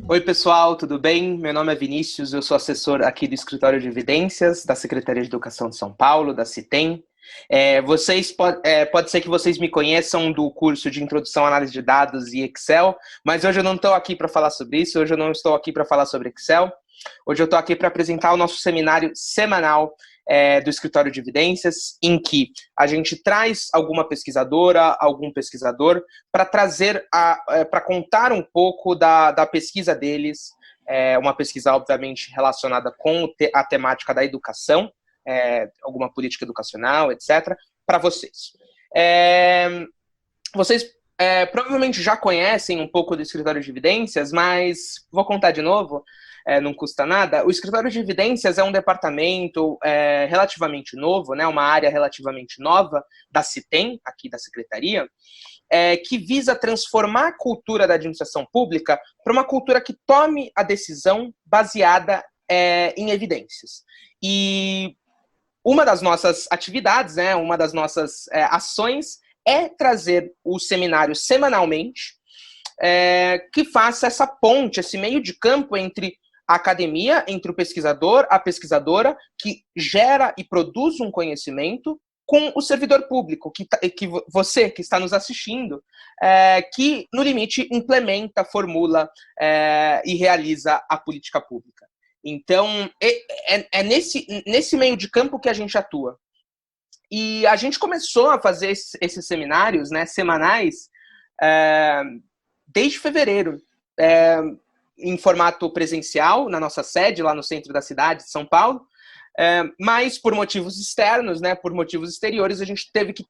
Oi, pessoal, tudo bem? Meu nome é Vinícius, eu sou assessor aqui do Escritório de Evidências, da Secretaria de Educação de São Paulo, da CITEM. Pode ser que vocês me conheçam do curso de Introdução à Análise de Dados e Excel, mas hoje eu não estou aqui para falar sobre isso, hoje eu não estou aqui para falar sobre Excel. Hoje eu estou aqui para apresentar o nosso seminário semanal do Escritório de Evidências, em que a gente traz alguma pesquisadora, algum pesquisador, para para contar um pouco da pesquisa deles, uma pesquisa, obviamente, relacionada com a temática da educação, alguma política educacional, etc., para vocês. Vocês provavelmente já conhecem um pouco do Escritório de Evidências, mas vou contar de novo. Não custa nada. O Escritório de Evidências é um departamento relativamente novo, né, uma área relativamente nova da CITEM, aqui da Secretaria, que visa transformar a cultura da administração pública para uma cultura que tome a decisão baseada em evidências. E uma das nossas atividades, né, uma das nossas ações é trazer o seminário semanalmente, que faça essa ponte, esse meio de campo entre a academia, entre o pesquisador, a pesquisadora, que gera e produz um conhecimento, com o servidor público, que você que está nos assistindo, que, no limite, implementa, formula e realiza a política pública. Então, é nesse meio de campo que a gente atua. E a gente começou a fazer esses seminários, né, semanais, desde fevereiro, em formato presencial, na nossa sede, lá no centro da cidade de São Paulo, mas por motivos externos, né, por motivos exteriores, a gente teve que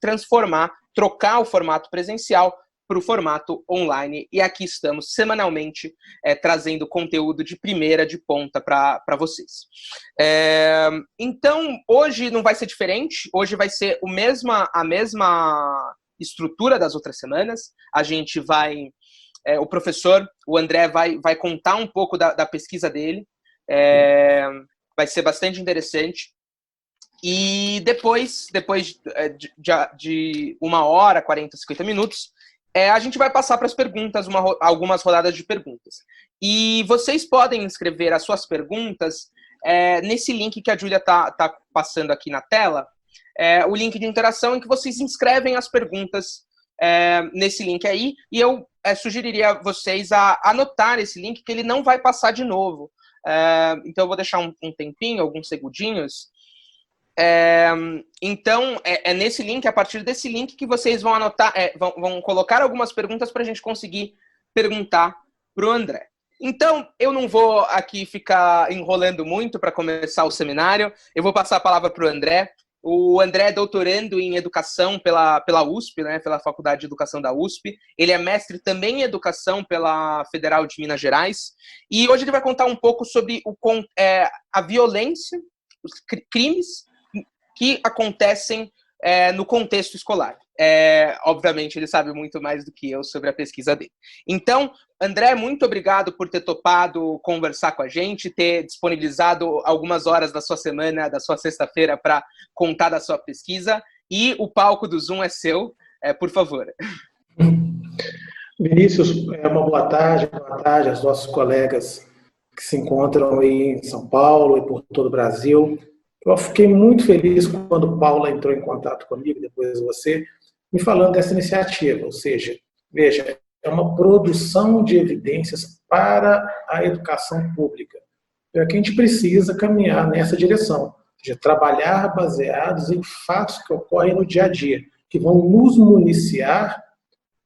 trocar o formato presencial para o formato online, e aqui estamos semanalmente trazendo conteúdo de primeira, de ponta para vocês. Então, hoje não vai ser diferente, hoje vai ser a mesma estrutura das outras semanas. A gente vai... o professor, o André, vai contar um pouco da pesquisa dele. Vai ser bastante interessante. E depois de 1 hora, 40, 50 minutos, a gente vai passar para as perguntas, algumas rodadas de perguntas. E vocês podem escrever as suas perguntas nesse link que a Júlia tá passando aqui na tela, o link de interação em que vocês inscrevem as perguntas nesse link aí, e eu sugeriria a vocês a anotar esse link, que ele não vai passar de novo. Então eu vou deixar um tempinho, alguns segundinhos. Então, nesse link, a partir desse link, que vocês vão anotar, vão colocar algumas perguntas para a gente conseguir perguntar para o André. Então, eu não vou aqui ficar enrolando muito para começar o seminário, eu vou passar a palavra para o André. O André é doutorando em educação pela USP, né, pela Faculdade de Educação da USP. Ele é mestre também em educação pela Federal de Minas Gerais. E hoje ele vai contar um pouco sobre a violência, os crimes que acontecem no contexto escolar. Obviamente, ele sabe muito mais do que eu sobre a pesquisa dele. Então, André, muito obrigado por ter topado conversar com a gente, ter disponibilizado algumas horas da sua semana, da sua sexta-feira, para contar da sua pesquisa. E o palco do Zoom é seu, por favor. Vinícius, uma boa tarde aos nossos colegas que se encontram aí em São Paulo e por todo o Brasil. Eu fiquei muito feliz quando Paula entrou em contato comigo, depois você, me falando dessa iniciativa. Ou seja, veja, é uma produção de evidências para a educação pública. É que a gente precisa caminhar nessa direção, de trabalhar baseados em fatos que ocorrem no dia a dia, que vão nos municiar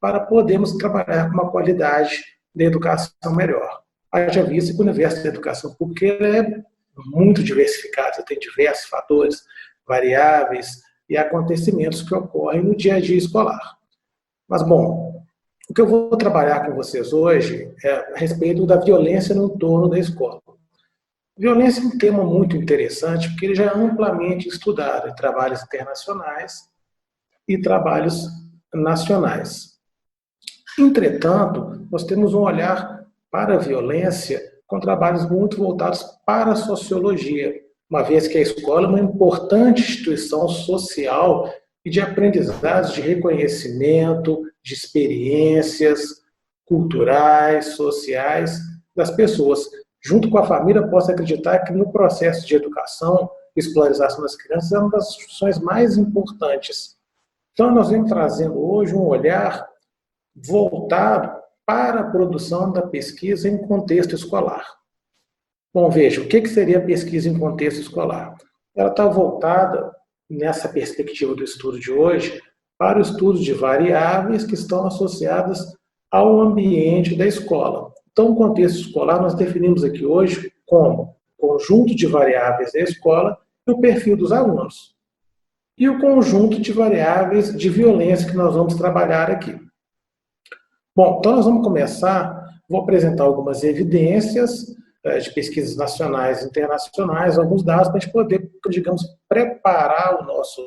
para podermos trabalhar com uma qualidade de educação melhor. Haja visto que o universo da educação pública é muito diversificado, você tem diversos fatores, variáveis e acontecimentos que ocorrem no dia a dia escolar. Mas, bom, o que eu vou trabalhar com vocês hoje é a respeito da violência no entorno da escola. Violência é um tema muito interessante, porque ele já é amplamente estudado em trabalhos internacionais e trabalhos nacionais. Entretanto, nós temos um olhar para a violência com trabalhos muito voltados para a sociologia, uma vez que a escola é uma importante instituição social e de aprendizados de reconhecimento, de experiências culturais, sociais, das pessoas, junto com a família, possam acreditar que no processo de educação e escolarização das crianças é uma das funções mais importantes. Então, nós vamos trazendo hoje um olhar voltado para a produção da pesquisa em contexto escolar. Bom, veja, o que seria a pesquisa em contexto escolar? Ela está voltada, nessa perspectiva do estudo de hoje, para o estudo de variáveis que estão associadas ao ambiente da escola. Então, o contexto escolar nós definimos aqui hoje como conjunto de variáveis da escola e o perfil dos alunos. E o conjunto de variáveis de violência que nós vamos trabalhar aqui. Bom, então nós vamos começar, vou apresentar algumas evidências de pesquisas nacionais e internacionais, alguns dados para a gente poder, digamos, preparar o nosso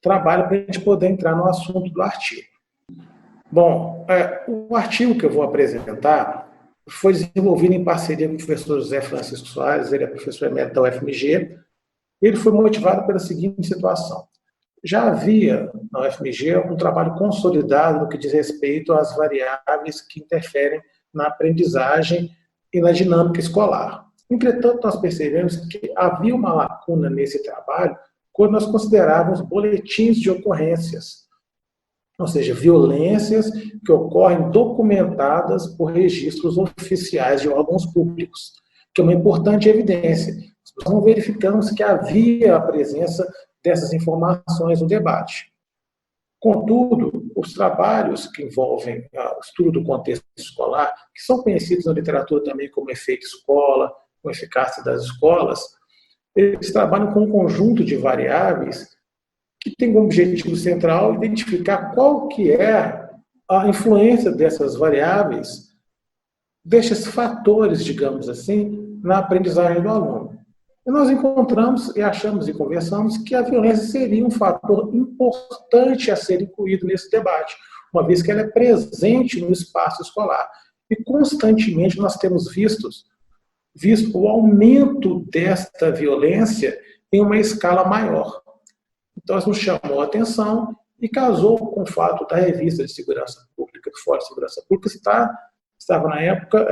trabalho para a gente poder entrar no assunto do artigo. Bom, o artigo que eu vou apresentar foi desenvolvido em parceria com o professor José Francisco Soares, ele é professor emérito da UFMG. Ele foi motivado pela seguinte situação. Já havia na UFMG um trabalho consolidado no que diz respeito às variáveis que interferem na aprendizagem e na dinâmica escolar. Entretanto, nós percebemos que havia uma lacuna nesse trabalho quando nós considerávamos boletins de ocorrências, ou seja, violências que ocorrem documentadas por registros oficiais de órgãos públicos, que é uma importante evidência. Nós verificamos que havia a presença dessas informações no debate. Contudo, os trabalhos que envolvem o estudo do contexto escolar, que são conhecidos na literatura também como efeito escola, como eficácia das escolas, eles trabalham com um conjunto de variáveis que tem como objetivo central identificar qual que é a influência dessas variáveis, destes fatores, digamos assim, na aprendizagem do aluno. E nós encontramos e achamos e conversamos que a violência seria um fator importante a ser incluído nesse debate, uma vez que ela é presente no espaço escolar. E constantemente nós temos visto o aumento desta violência em uma escala maior. Então, isso nos chamou a atenção e casou com o fato da revista de segurança pública, do Fórum de Segurança Pública, estava na época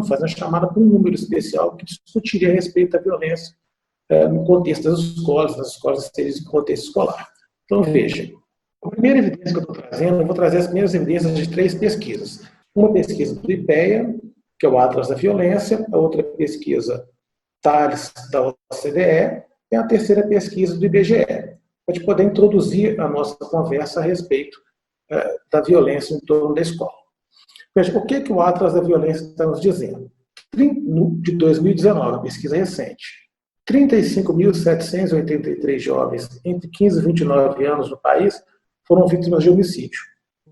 fazendo chamada para um número especial que discutiria a respeito da violência no contexto das escolas, nas escolas em contexto escolar. Então, veja, a primeira evidência que eu estou trazendo, eu vou trazer as primeiras evidências de 3 pesquisas. Uma pesquisa do IPEA, que é o Atlas da Violência, a outra pesquisa Thales, da OCDE, e a terceira pesquisa do IBGE, para a gente poder introduzir a nossa conversa a respeito da violência em torno da escola. Veja, o que o Atlas da Violência está nos dizendo? De 2019, pesquisa recente, 35.783 jovens entre 15 e 29 anos no país foram vítimas de homicídio.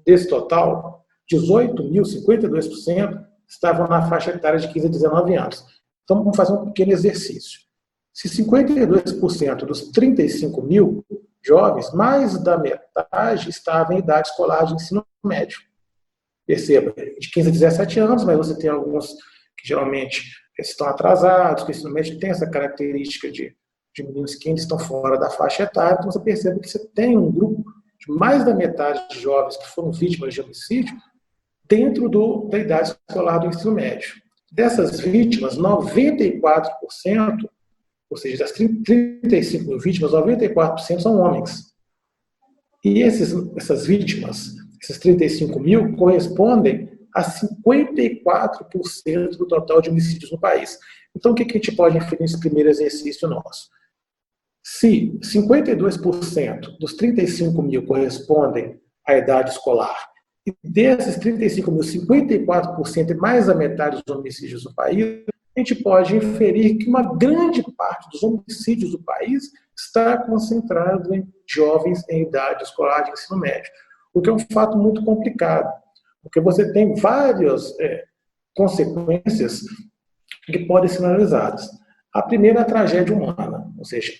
Desse total, 18.052% estavam na faixa etária de 15 a 19 anos. Então, vamos fazer um pequeno exercício. Se 52% dos 35 mil jovens, mais da metade estavam em idade escolar de ensino médio. Perceba, de 15 a 17 anos, mas você tem alguns que geralmente estão atrasados, que o ensino médio tem essa característica de meninos que ainda estão fora da faixa etária, então você percebe que você tem um grupo de mais da metade de jovens que foram vítimas de homicídio dentro da idade escolar do ensino médio. Dessas vítimas, 94%, ou seja, das 35 mil vítimas, 94% são homens. E essas vítimas, esses 35 mil, correspondem a 54% do total de homicídios no país. Então, o que a gente pode inferir nesse primeiro exercício nosso? Se 52% dos 35 mil correspondem à idade escolar, e desses 35 mil, 54% e mais da metade dos homicídios do país, a gente pode inferir que uma grande parte dos homicídios do país está concentrado em jovens em idade escolar de ensino médio, o que é um fato muito complicado, porque você tem várias consequências que podem ser analisadas. A primeira é a tragédia humana, ou seja,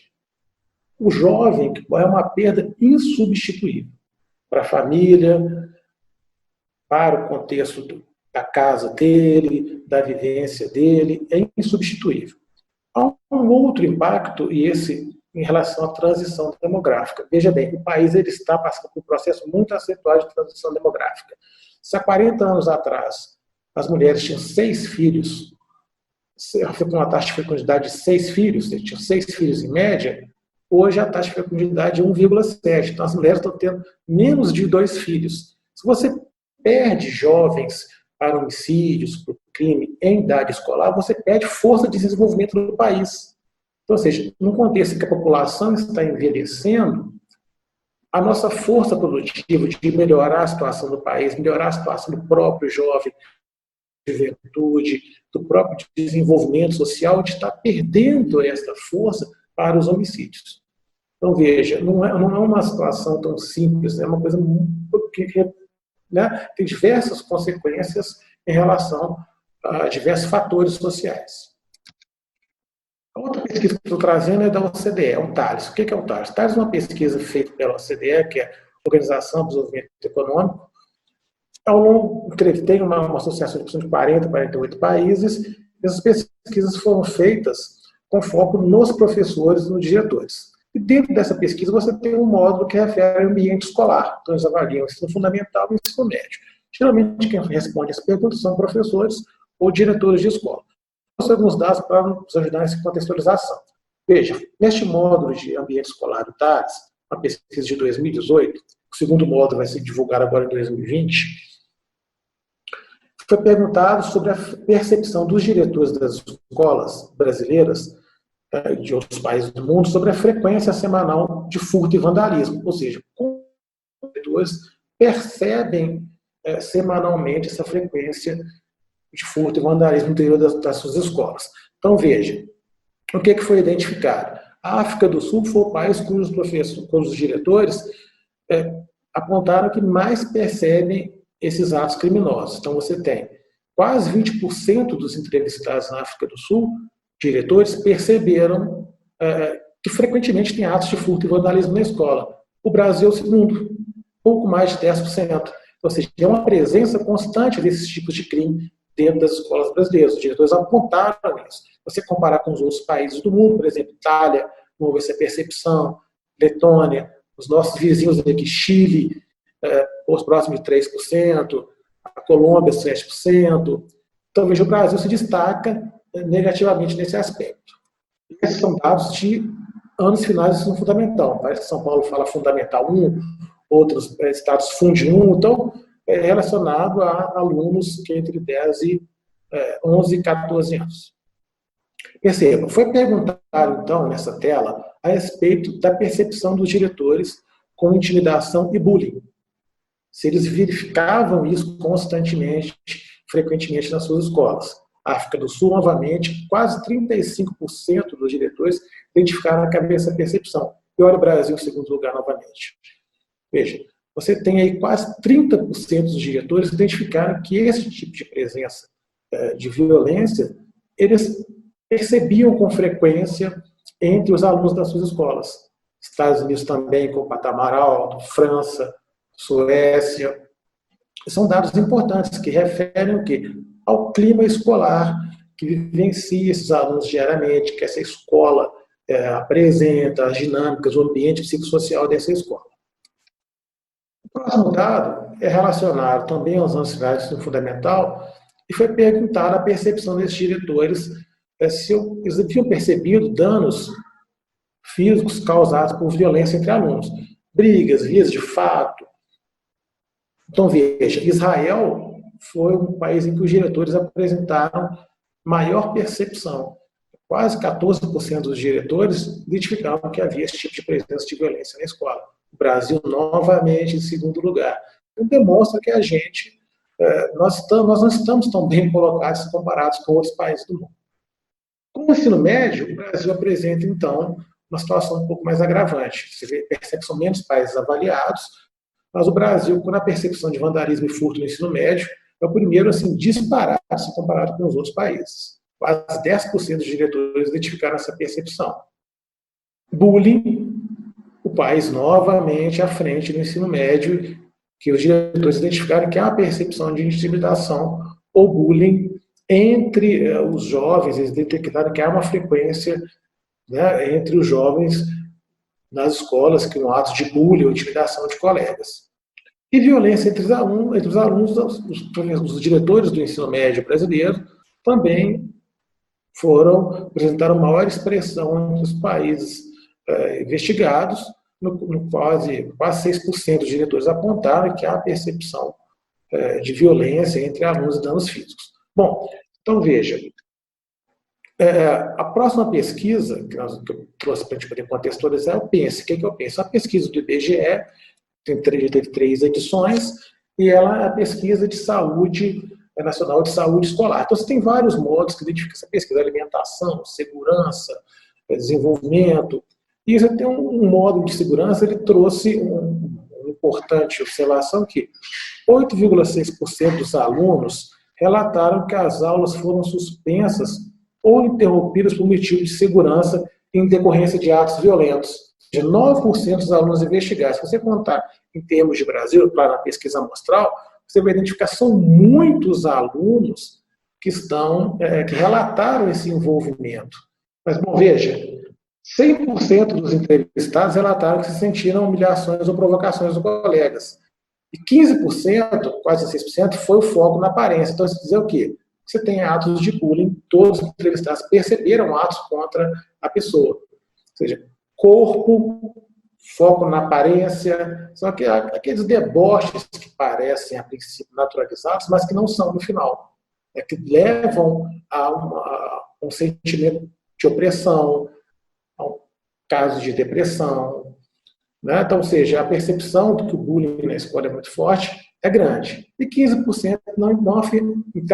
o jovem é uma perda insubstituível para a família, para o contexto da casa dele, da vivência dele, é insubstituível. Há um outro impacto, e esse em relação à transição demográfica. Veja bem, o país ele está passando por um processo muito acentuado de transição demográfica. Se há 40 anos atrás as mulheres tinham 6 filhos, com uma taxa de fecundidade de 6 filhos, tinham 6 filhos em média, hoje a taxa de fecundidade é 1,7. Então as mulheres estão tendo menos de 2 filhos. Se você perde jovens para homicídios, para o crime em idade escolar, você perde força de desenvolvimento do país. Então, ou seja, num contexto em que a população está envelhecendo, a nossa força produtiva de melhorar a situação do país, melhorar a situação do próprio jovem, juventude, do próprio desenvolvimento social, a gente está perdendo esta força para os homicídios. Então, veja, não é uma situação tão simples, é uma coisa que, né, tem diversas consequências em relação a diversos fatores sociais. A outra pesquisa que estou trazendo é da OCDE, o TALES. O que é o TALES? O TALES é uma pesquisa feita pela OCDE, que é a Organização do Desenvolvimento Econômico. Ao longo, tem uma associação de 40, 48 países. Essas pesquisas foram feitas com foco nos professores e nos diretores. E dentro dessa pesquisa você tem um módulo que refere ao ambiente escolar. Então eles avaliam o ensino fundamental e o ensino médio. Geralmente quem responde essa pergunta são professores ou diretores de escola. Vou mostrar alguns dados para nos ajudar nessa contextualização. Veja, neste módulo de ambiente escolar do TALES, uma pesquisa de 2018, o segundo módulo vai ser divulgado agora em 2020, foi perguntado sobre a percepção dos diretores das escolas brasileiras de outros países do mundo sobre a frequência semanal de furto e vandalismo. Ou seja, como os diretores percebem semanalmente essa frequência de furto e vandalismo no interior das suas escolas. Então, veja, o que foi identificado? A África do Sul foi o país cujos diretores apontaram que mais percebem esses atos criminosos. Então, você tem quase 20% dos entrevistados na África do Sul, diretores, perceberam que frequentemente tem atos de furto e vandalismo na escola. O Brasil é o segundo, pouco mais de 10%. Ou seja, é uma presença constante desses tipos de crime dentro das escolas brasileiras. Os diretores apontaram isso. Você comparar com os outros países do mundo, por exemplo, Itália, não houve essa percepção, Letônia, os nossos vizinhos aqui, Chile, os próximos de 3%, a Colômbia, 7%. Então, veja, o Brasil se destaca negativamente nesse aspecto. Esses são dados de anos finais do ensino fundamental. Parece que São Paulo fala Fundamental 1, outros estados Fundi 1, então é relacionado a alunos que entre 10 e 11 e 14 anos. Perceba, foi perguntado, então, nessa tela, a respeito da percepção dos diretores com intimidação e bullying. Se eles verificavam isso constantemente, frequentemente nas suas escolas. África do Sul, novamente, quase 35% dos diretores identificaram essa percepção. E olha o Brasil em segundo lugar novamente. Veja, você tem aí quase 30% dos diretores identificaram que esse tipo de presença de violência, eles percebiam com frequência entre os alunos das suas escolas. Estados Unidos também com patamar alto, França, Suécia. São dados importantes que referem o quê? Ao clima escolar que vivencia esses alunos diariamente, que essa escola apresenta, as dinâmicas, o ambiente psicossocial dessa escola. O próximo dado é relacionado também aos anos finais do ensino fundamental e foi perguntada a percepção desses diretores se eles haviam percebido danos físicos causados por violência entre alunos, brigas, vias de fato. Então, veja, Israel foi um país em que os diretores apresentaram maior percepção. Quase 14% dos diretores identificavam que havia esse tipo de presença de violência na escola. O Brasil, novamente, em segundo lugar. Então, demonstra que a gente, nós não estamos tão bem colocados comparados com outros países do mundo. Com o ensino médio, o Brasil apresenta, então, uma situação um pouco mais agravante. Você percebe que são menos países avaliados, mas o Brasil, na percepção de vandalismo e furto no ensino médio, é o primeiro assim, disparado se comparado com os outros países. Quase 10% dos diretores identificaram essa percepção. Bullying, o país novamente à frente do ensino médio, que os diretores identificaram que há uma percepção de intimidação ou bullying entre os jovens, eles detectaram que há uma frequência, né, entre os jovens nas escolas, que um ato de bullying ou intimidação de colegas. E violência entre os alunos, os diretores do ensino médio brasileiro também apresentaram maior expressão entre os países investigados, no quase 6% dos diretores apontaram que há percepção de violência entre alunos e danos físicos. Bom, então veja, a próxima pesquisa que eu trouxe para a gente poder contextualizar é o PENSE. O que eu penso? A pesquisa do IBGE teve 3 edições, e ela é a pesquisa de saúde nacional de saúde escolar. Então, você tem vários modos que identificam essa pesquisa: alimentação, segurança, desenvolvimento. E você tem um modo de segurança, ele trouxe uma importante observação que 8,6% dos alunos relataram que as aulas foram suspensas ou interrompidas por motivo de segurança em decorrência de atos violentos. De 9% dos alunos investigados. Se você contar em termos de Brasil, para a pesquisa amostral, você vai identificar que são muitos alunos que relataram esse envolvimento. Mas, bom, veja, 100% dos entrevistados relataram que se sentiram humilhações ou provocações dos colegas. E 15%, quase 6%, foi o foco na aparência. Então, isso quer dizer o quê? Você tem atos de bullying, todos os entrevistados perceberam atos contra a pessoa. Ou seja, corpo, foco na aparência, são aqueles deboches que parecem, a princípio, naturalizados, mas que não são no final. Que levam a um sentimento de opressão, a um caso de depressão. Né? Então, ou seja, a percepção de que o bullying na escola é muito forte é grande. E 15%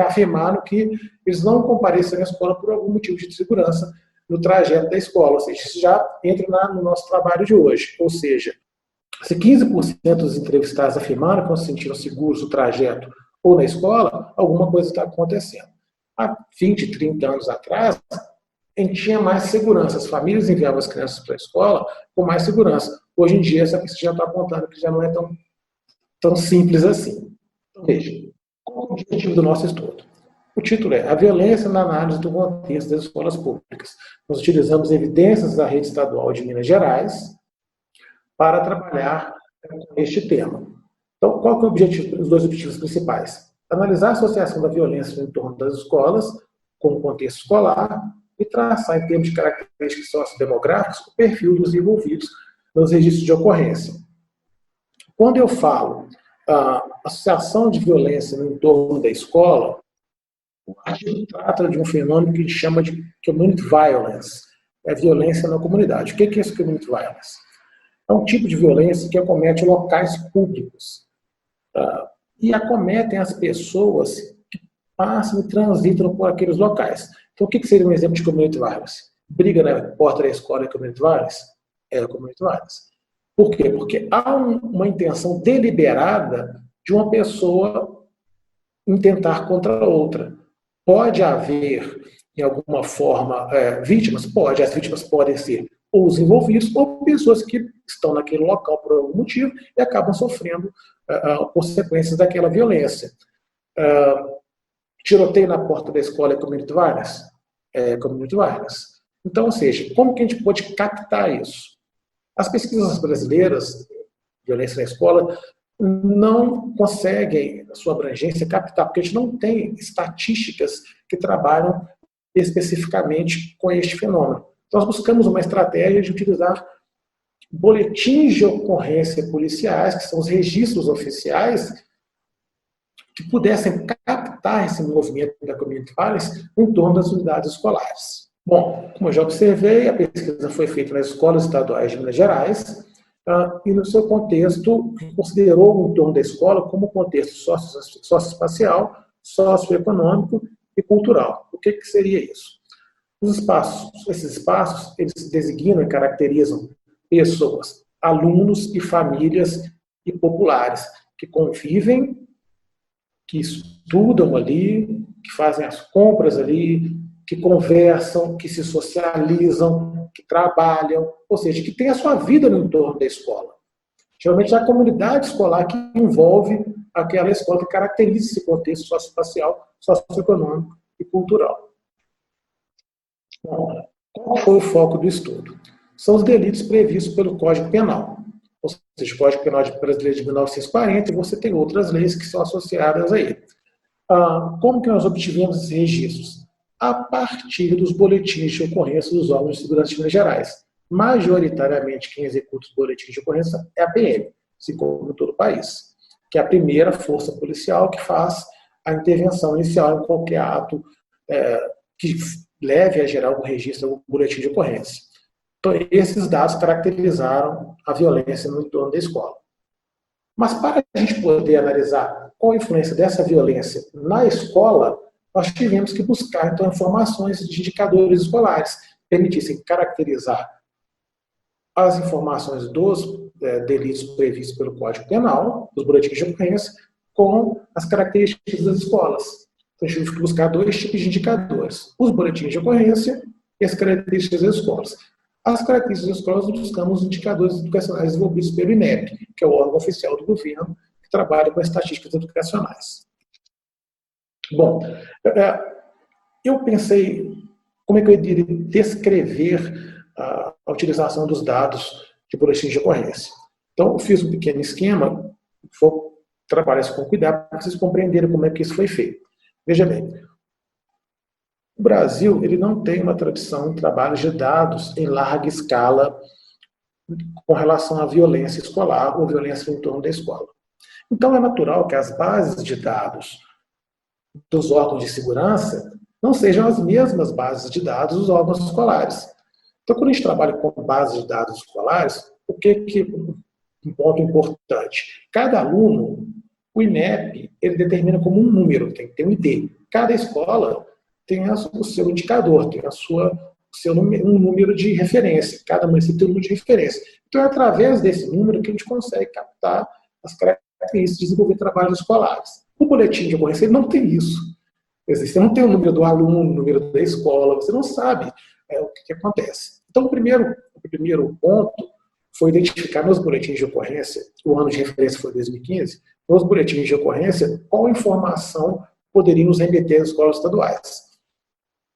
afirmaram que eles não compareceram à escola por algum motivo de segurança no trajeto da escola. Ou seja, isso já entra no nosso trabalho de hoje. Ou seja, se 15% dos entrevistados afirmaram que não se sentiram seguros no trajeto ou na escola, alguma coisa está acontecendo. Há 20, 30 anos atrás, a gente tinha mais segurança. As famílias enviavam as crianças para a escola com mais segurança. Hoje em dia, essa pesquisa já está apontando que já não é tão simples assim. Então, veja, qual é o objetivo do nosso estudo? O título é A Violência na Análise do Contexto das Escolas Públicas. Nós utilizamos evidências da Rede Estadual de Minas Gerais para trabalhar com este tema. Então, qual que é o objetivo, os 2 objetivos principais? Analisar a associação da violência no entorno das escolas com o contexto escolar e traçar, em termos de características sociodemográficas, o perfil dos envolvidos nos registros de ocorrência. Quando eu falo associação de violência no entorno da escola, o artigo trata de um fenômeno que a gente chama de community violence, é violência na comunidade. O que é esse community violence? É um tipo de violência que acomete locais públicos e acometem as pessoas que passam e transitam por aqueles locais. Então, o que seria um exemplo de community violence? Briga na porta da escola é community violence? É community violence. Por quê? Porque há uma intenção deliberada de uma pessoa intentar contra a outra. Pode haver, em alguma forma, vítimas? Pode. As vítimas podem ser ou os envolvidos ou pessoas que estão naquele local por algum motivo e acabam sofrendo consequências daquela violência. Tiroteio na porta da escola é community violence? É community violence. Então, ou seja, como que a gente pode captar isso? As pesquisas brasileiras, violência na escola, não conseguem, na sua abrangência, captar, porque a gente não tem estatísticas que trabalham especificamente com este fenômeno. Nós buscamos uma estratégia de utilizar boletins de ocorrência policiais, que são os registros oficiais, que pudessem captar esse movimento da community violence em torno das unidades escolares. Bom, como eu já observei, a pesquisa foi feita nas escolas estaduais de Minas Gerais, e no seu contexto considerou o entorno da escola como contexto socioespacial, socioeconômico e cultural. O que seria isso? Esses espaços, eles designam e caracterizam pessoas, alunos e famílias e populares que convivem, que estudam ali, que fazem as compras ali, que conversam, que se socializam, que trabalham, ou seja, que tem a sua vida no entorno da escola. Geralmente é a comunidade escolar que envolve aquela escola, que caracteriza esse contexto socioespacial, socioeconômico e cultural. Bom, qual foi o foco do estudo? São os delitos previstos pelo Código Penal, ou seja, o Código Penal Brasileiro de 1940, e você tem outras leis que são associadas a ele. Como que nós obtivemos esses registros? A partir dos boletins de ocorrência dos órgãos de segurança de Minas Gerais. Majoritariamente, quem executa os boletins de ocorrência é a PM, assim como em todo o país, que é a primeira força policial que faz a intervenção inicial em qualquer ato que leve a gerar um registro, um boletim de ocorrência. Então, esses dados caracterizaram a violência no entorno da escola. Mas para a gente poder analisar qual a influência dessa violência na escola, nós tivemos que buscar, então, informações de indicadores escolares que permitissem caracterizar as informações dos delitos previstos pelo Código Penal, dos boletins de ocorrência, com as características das escolas. Então, a gente tive que buscar dois tipos de indicadores: os boletins de ocorrência e as características das escolas. As características das escolas, buscamos indicadores educacionais desenvolvidos pelo INEP, que é o órgão oficial do governo que trabalha com as estatísticas educacionais. Bom, eu pensei como é que eu iria descrever a utilização dos dados de boletins de ocorrência. Então, eu fiz um pequeno esquema, vou trabalhar isso com cuidado para vocês compreenderem como é que isso foi feito. Veja bem, o Brasil ele não tem uma tradição em trabalhos de dados em larga escala com relação à violência escolar ou violência no entorno da escola. Então, é natural que as bases de dados dos órgãos de segurança não sejam as mesmas bases de dados dos órgãos escolares. Então, quando a gente trabalha com bases de dados escolares, o que um ponto importante? Cada aluno, o INEP, ele determina como um número, tem que ter um ID. Cada escola tem o seu indicador, tem um número de referência. Cada município tem um número de referência. Então, é através desse número que a gente consegue captar as características de desenvolver trabalhos escolares. O boletim de ocorrência ele não tem isso. Você não tem o número do aluno, o número da escola, você não sabe o que acontece. Então, o primeiro ponto foi identificar nos boletins de ocorrência, o ano de referência foi 2015, nos boletins de ocorrência, qual informação poderia nos remeter às escolas estaduais.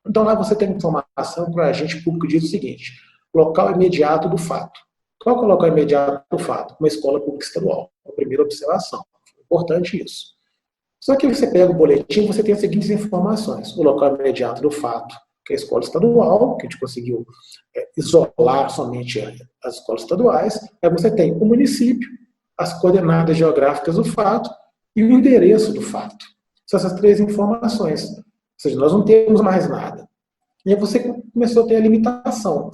Então, lá você tem informação para o agente público diz o seguinte: local imediato do fato. Qual é o local imediato do fato? Uma escola pública estadual. A primeira observação. Importante isso. Só que você pega o boletim, você tem as seguintes informações: o local imediato do fato, que é a escola estadual, que a gente conseguiu isolar somente as escolas estaduais. Aí você tem o município, as coordenadas geográficas do fato e o endereço do fato. São essas três informações. Ou seja, nós não temos mais nada. E aí você começou a ter a limitação.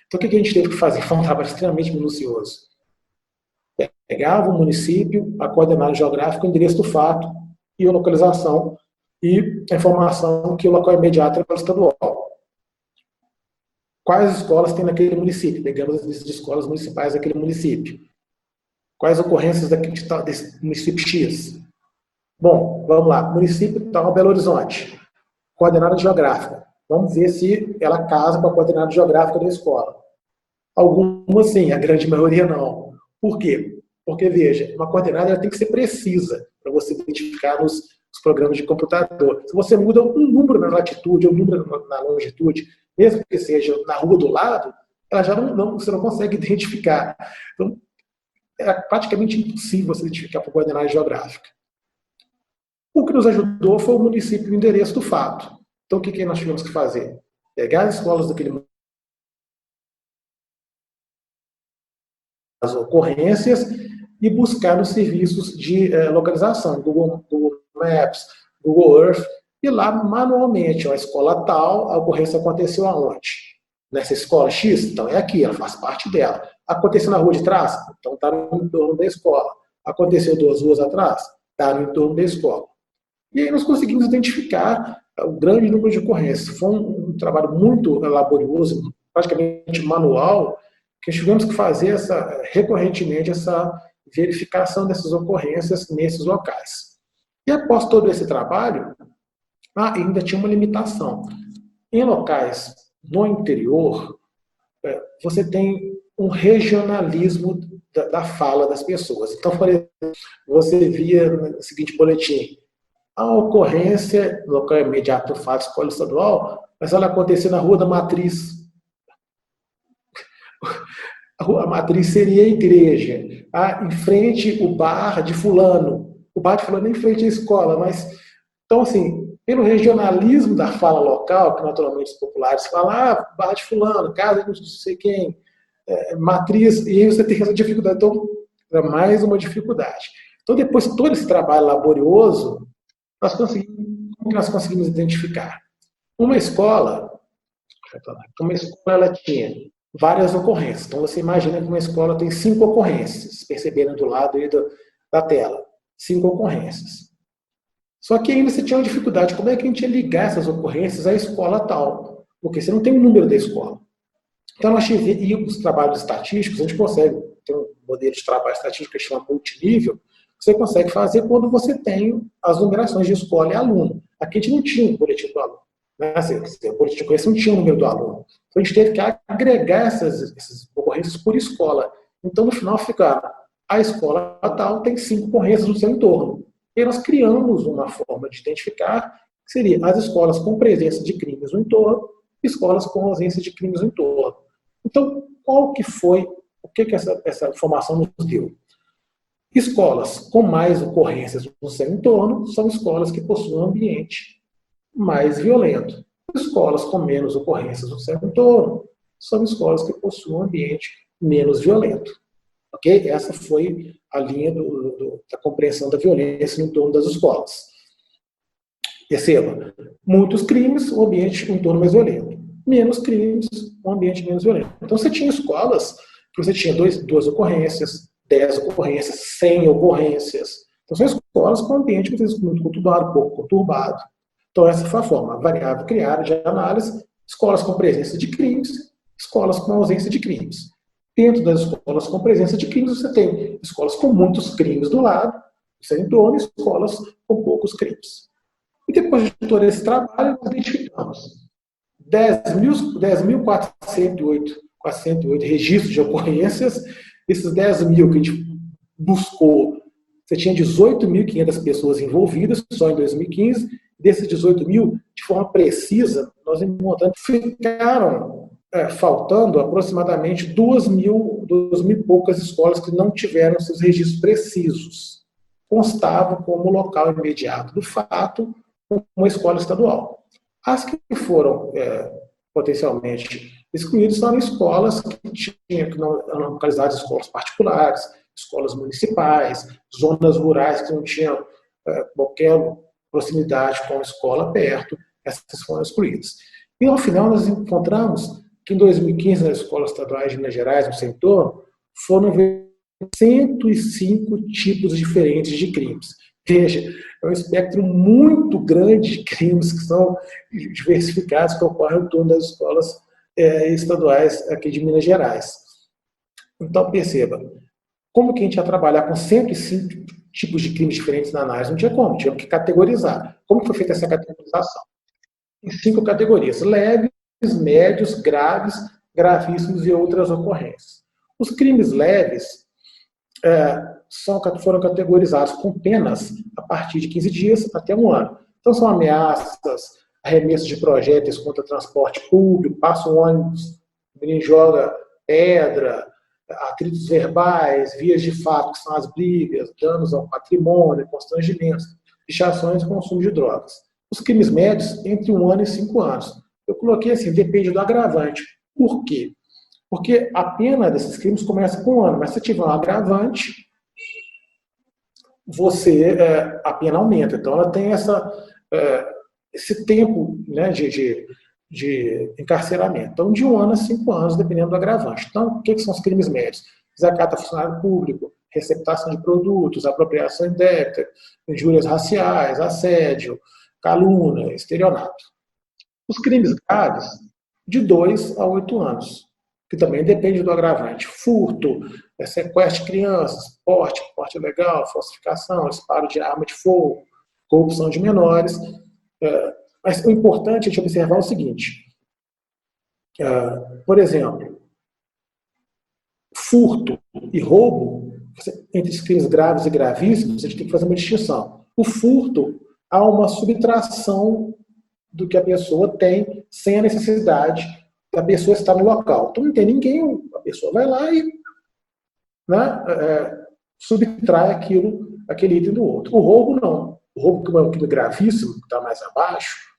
Então, o que a gente teve que fazer? Foi um trabalho extremamente minucioso. Pegava o município, a coordenada geográfica, o endereço do fato e a localização e a informação que o local imediato é para o estadual. Quais escolas tem naquele município? Pegamos as listas de escolas municipais daquele município. Quais ocorrências desse município X? Bom, vamos lá. Município tal, Belo Horizonte. Coordenada geográfica. Vamos ver se ela casa com a coordenada geográfica da escola. Algumas sim, a grande maioria não. Por quê? Porque, veja, uma coordenada ela tem que ser precisa para você identificar nos programas de computador. Se você muda um número na latitude ou um número na longitude, mesmo que seja na rua do lado, ela já você não consegue identificar. Então, é praticamente impossível você identificar por coordenada geográfica. O que nos ajudou foi o município e o endereço do fato. Então, o que nós tivemos que fazer? Pegar as escolas daquele município, as ocorrências, e buscar nos serviços de localização, Google Maps, Google Earth, e lá manualmente, a escola tal, a ocorrência aconteceu aonde? Nessa escola X? Então é aqui, ela faz parte dela. Aconteceu na rua de trás? Então está no entorno da escola. Aconteceu 2 ruas atrás? Está no entorno da escola. E aí nós conseguimos identificar o grande número de ocorrências. Foi um trabalho muito laborioso, praticamente manual, que tivemos que fazer recorrentemente essa verificação dessas ocorrências nesses locais. E após todo esse trabalho, ainda tinha uma limitação. Em locais no interior, você tem um regionalismo da fala das pessoas. Então, por exemplo, você via no seguinte boletim: a ocorrência no local imediato do fato escola estadual, mas ela aconteceu na Rua da Matriz. a matriz seria a igreja. Em frente o bar de fulano. O bar de fulano é em frente à escola, mas... Então, assim, pelo regionalismo da fala local, que naturalmente os populares falam, bar de fulano, casa de não sei quem, matriz, e aí você tem essa dificuldade. Então, é mais uma dificuldade. Então, depois de todo esse trabalho laborioso, como que nós conseguimos identificar? Uma escola ela tinha várias ocorrências. Então, você imagina que uma escola tem 5 ocorrências, percebendo do lado aí da tela. 5 ocorrências. Só que ainda você tinha uma dificuldade. Como é que a gente ia ligar essas ocorrências à escola tal? Porque você não tem o número da escola. Então, e os trabalhos estatísticos, a gente consegue ter um modelo de trabalho estatístico que chama multinível, você consegue fazer quando você tem as numerações de escola e aluno. Aqui a gente não tinha o boletim do aluno. Né? O boletim de ocorrência não tinha o número do aluno. Então, a gente teve que agregar essas ocorrências por escola. Então, no final, fica a escola tal tem 5 ocorrências no seu entorno. E aí nós criamos uma forma de identificar, que seria as escolas com presença de crimes no entorno, escolas com ausência de crimes no entorno. Então, o que essa informação nos deu? Escolas com mais ocorrências no seu entorno são escolas que possuem um ambiente mais violento. Escolas com menos ocorrências no seu entorno são escolas que possuem um ambiente menos violento. Okay? Essa foi a linha da compreensão da violência no entorno das escolas. Perceba, muitos crimes, o ambiente no entorno mais violento. Menos crimes, um ambiente menos violento. Então você tinha escolas que você tinha 2 ocorrências, 10 ocorrências, 100 ocorrências. Então são escolas com ambiente muito conturbado, pouco conturbado. Então essa foi a forma, a variável criada de análise, escolas com presença de crimes, escolas com ausência de crimes. Dentro das escolas com presença de crimes, você tem escolas com muitos crimes do lado, no seu entorno, e escolas com poucos crimes. E depois de todo esse trabalho, nós identificamos 10.408 registros de ocorrências. Esses 10.000 que a gente buscou, você tinha 18.500 pessoas envolvidas, só em 2015. Desses 18.000, de forma precisa, nós encontramos, ficaram faltando aproximadamente 2.000 e poucas escolas que não tiveram seus registros precisos. Constavam como local imediato do fato uma escola estadual. As que foram potencialmente excluídas são escolas que não eram localizadas em escolas particulares, escolas municipais, zonas rurais que não tinham qualquer proximidade com a escola perto, essas foram excluídas. E ao final nós encontramos que em 2015 nas escolas estaduais de Minas Gerais, no seu entorno, foram 105 tipos diferentes de crimes. Veja, é um espectro muito grande de crimes que são diversificados, que ocorrem em torno das escolas estaduais aqui de Minas Gerais. Então, perceba, como que a gente ia trabalhar com 105 tipos de crimes diferentes na análise? Não tinha como, tinha que categorizar. Como foi feita essa categorização? Em 5 categorias: leves, médios, graves, gravíssimos e outras ocorrências. Os crimes leves foram categorizados com penas a partir de 15 dias até 1 ano. Então são ameaças, arremessos de projéteis contra transporte público, passa um ônibus, o menino joga pedra, atritos verbais, vias de fato, que são as brigas, danos ao patrimônio, constrangimentos, pichações e consumo de drogas. Os crimes médios, entre 1 ano e 5 anos. Eu coloquei assim, depende do agravante. Por quê? Porque a pena desses crimes começa com 1 ano, mas se tiver um agravante, a pena aumenta. Então, ela tem esse tempo, né, de encarceramento. Então, de 1 ano a 5 anos, dependendo do agravante. Então, o que são os crimes médios? Desacato a funcionário público, receptação de produtos, apropriação indébita, injúrias raciais, assédio, calúnia, estelionato. Os crimes graves, de 2 a 8 anos, que também depende do agravante. Furto, sequestro de crianças, porte ilegal, falsificação, disparo de arma de fogo, corrupção de menores. Mas o importante é a gente observar o seguinte. Por exemplo, furto e roubo, entre os crimes graves e gravíssimos, a gente tem que fazer uma distinção. O furto, há uma subtração do que a pessoa tem sem a necessidade da pessoa estar no local. Então não tem ninguém, a pessoa vai lá e, né, subtrai aquele item do outro. O roubo não. O roubo, que é um crime gravíssimo, que está mais abaixo,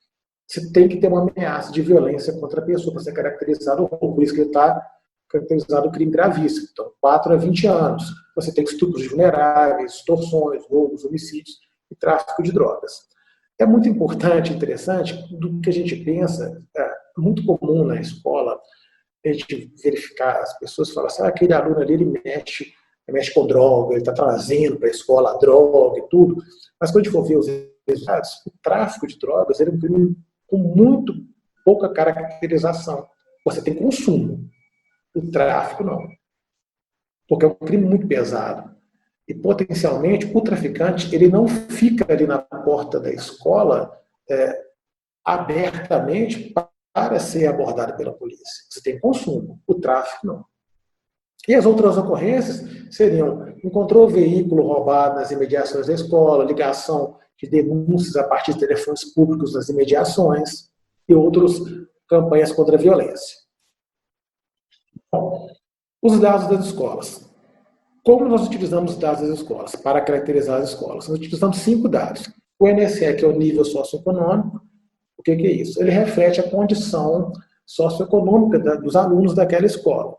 você tem que ter uma ameaça de violência contra a pessoa para ser caracterizado o roubo. Por isso que ele está caracterizado o crime gravíssimo. Então, 4 a 20 anos. Você tem estupros de vulneráveis, extorsões, roubos, homicídios e tráfico de drogas. É muito importante, interessante, do que a gente pensa, muito comum na escola, a gente verificar, as pessoas falam assim, aquele aluno ali, ele mexe com droga, ele está trazendo para a escola a droga e tudo. Mas quando a gente for ver os resultados, o tráfico de drogas é um crime com muito pouca caracterização. Você tem consumo. O tráfico, não. Porque é um crime muito pesado. E, potencialmente, o traficante ele não fica ali na porta da escola abertamente para ser abordado pela polícia. Você tem consumo. O tráfico, não. E as outras ocorrências seriam: encontrou veículo roubado nas imediações da escola, ligação de denúncias a partir de telefones públicos nas imediações e outras campanhas contra a violência. Bom, os dados das escolas. Como nós utilizamos os dados das escolas para caracterizar as escolas? Nós utilizamos 5 dados. O NSE, que é o nível socioeconômico, o que é isso? Ele reflete a condição socioeconômica dos alunos daquela escola.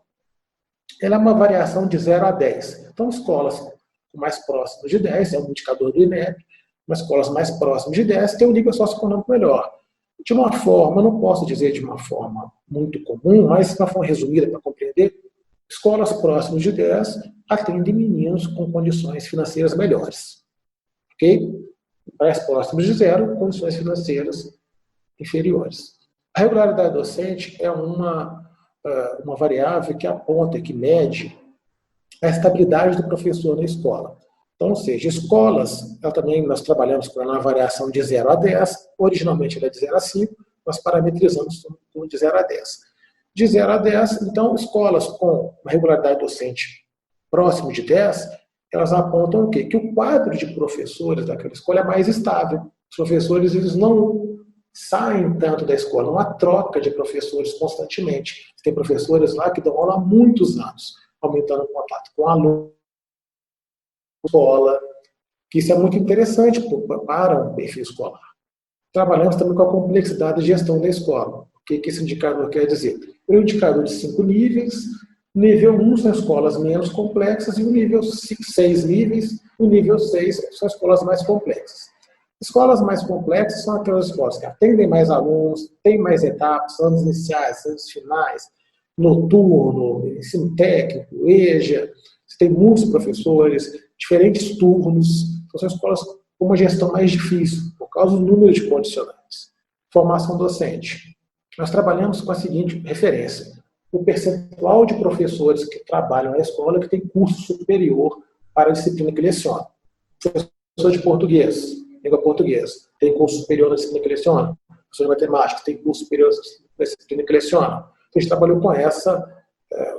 Ela é uma variação de 0 a 10. Então, escolas mais próximas de 10, é um indicador do INEP, mas escolas mais próximas de 10 têm um nível socioeconômico melhor. De uma forma, não posso dizer de uma forma muito comum, mas de uma forma resumida para compreender, escolas próximas de 10 atendem meninos com condições financeiras melhores. Ok? Mais próximos de 0, condições financeiras inferiores. A regularidade docente é uma variável que aponta, que mede a estabilidade do professor na escola. Então, ou seja, escolas, nós trabalhamos com uma variação de 0 a 10, originalmente era de 0 a 5, nós parametrizamos de 0 a 10. De 0 a 10, então, escolas com uma regularidade docente próximo de 10, elas apontam o quê? Que o quadro de professores daquela escola é mais estável. Os professores, eles não saem tanto da escola, não há troca de professores constantemente. Tem professores lá que dão aula há muitos anos, aumentando o contato com alunos, escola, que isso é muito interessante para um perfil escolar. Trabalhamos também com a complexidade de gestão da escola. O que esse indicador quer dizer? É um indicador de 5 níveis, nível 1 são escolas menos complexas e o nível 6 níveis, o nível 6 são escolas mais complexas. Escolas mais complexas são aquelas escolas que atendem mais alunos, têm mais etapas, anos iniciais, anos finais, noturno, ensino técnico, EJA, você tem muitos professores, diferentes turnos, então são escolas com uma gestão mais difícil, por causa do número de condicionantes. Formação docente. Nós trabalhamos com a seguinte referência: o percentual de professores que trabalham na escola que tem curso superior para a disciplina que leciona. Professor de português, língua portuguesa, tem curso superior na disciplina que leciona. Professor de matemática, tem curso superior na disciplina que leciona. Então, a gente trabalhou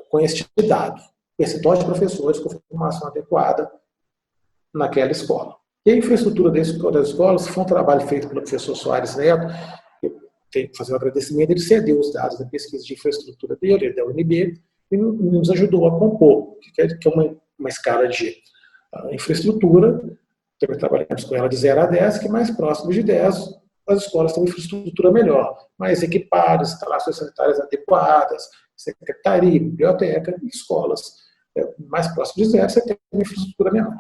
com este dado. Percentual de professores com formação adequada naquela escola. E a infraestrutura das escolas foi um trabalho feito pelo professor Soares Neto. Eu tenho que fazer um agradecimento. Ele cedeu os dados da pesquisa de infraestrutura dele, da UNB, e nos ajudou a compor, que é uma escala de infraestrutura. Também trabalhamos com ela de 0 a 10, que mais próximo de 10, as escolas têm uma infraestrutura melhor, mais equipadas, instalações sanitárias adequadas, secretaria, biblioteca, e escolas mais próximas de 0, você tem uma infraestrutura menor.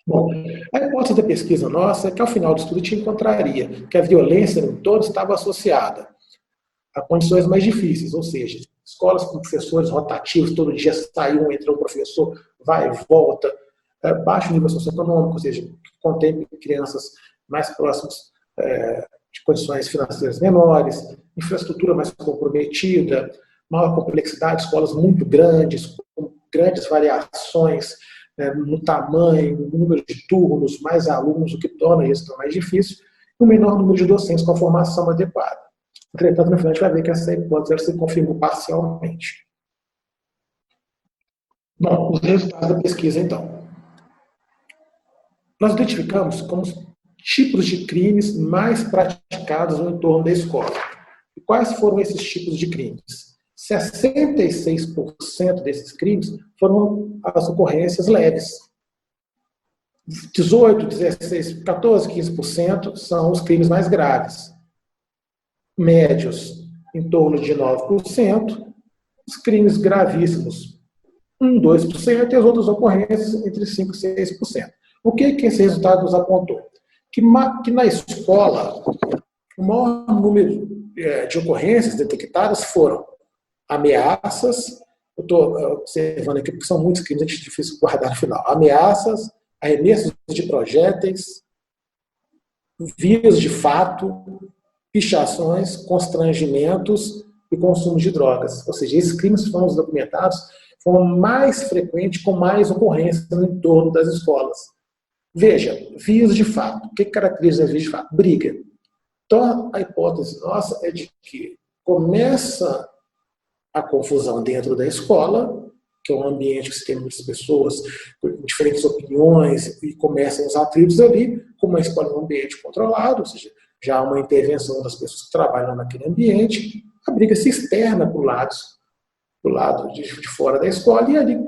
Bom, a hipótese da pesquisa nossa é que ao final do estudo a gente encontraria que a violência no entorno estava associada a condições mais difíceis, ou seja, escolas com professores rotativos, todo dia sai um, entra um professor, vai e volta, baixo nível socioeconômico, ou seja, que contém crianças mais próximas de condições financeiras menores, infraestrutura mais comprometida, maior complexidade, escolas muito grandes, com grandes variações no tamanho, no número de turnos, mais alunos, o que torna isso mais difícil, e o menor número de docentes com a formação adequada. Entretanto, no final, a gente vai ver que essa hipótese se confirmou parcialmente. Bom, os resultados da pesquisa, então. Nós identificamos como os tipos de crimes mais praticados no entorno da escola. E quais foram esses tipos de crimes? 66% desses crimes foram as ocorrências leves. 18, 16, 14, 15% são os crimes mais graves. Médios, em torno de 9%. Os crimes gravíssimos, 1, 2%, e as outras ocorrências entre 5% e 6%. O que esse resultado nos apontou? Que na escola, o maior número de ocorrências detectadas foram ameaças, eu estou observando aqui porque são muitos crimes, é difícil guardar no final, ameaças, arremessos de projéteis, vias de fato, pichações, constrangimentos e consumo de drogas. Ou seja, esses crimes foram documentados, foram mais frequentes, com mais ocorrências no entorno das escolas. Veja, vias de fato. O que caracteriza as vias de fato? Briga. Então, a hipótese nossa é de que começa a confusão dentro da escola, que é um ambiente que tem muitas pessoas com diferentes opiniões e começam os atritos ali, como a escola é um ambiente controlado, ou seja, já há uma intervenção das pessoas que trabalham naquele ambiente, a briga se externa para o lado de fora da escola e ali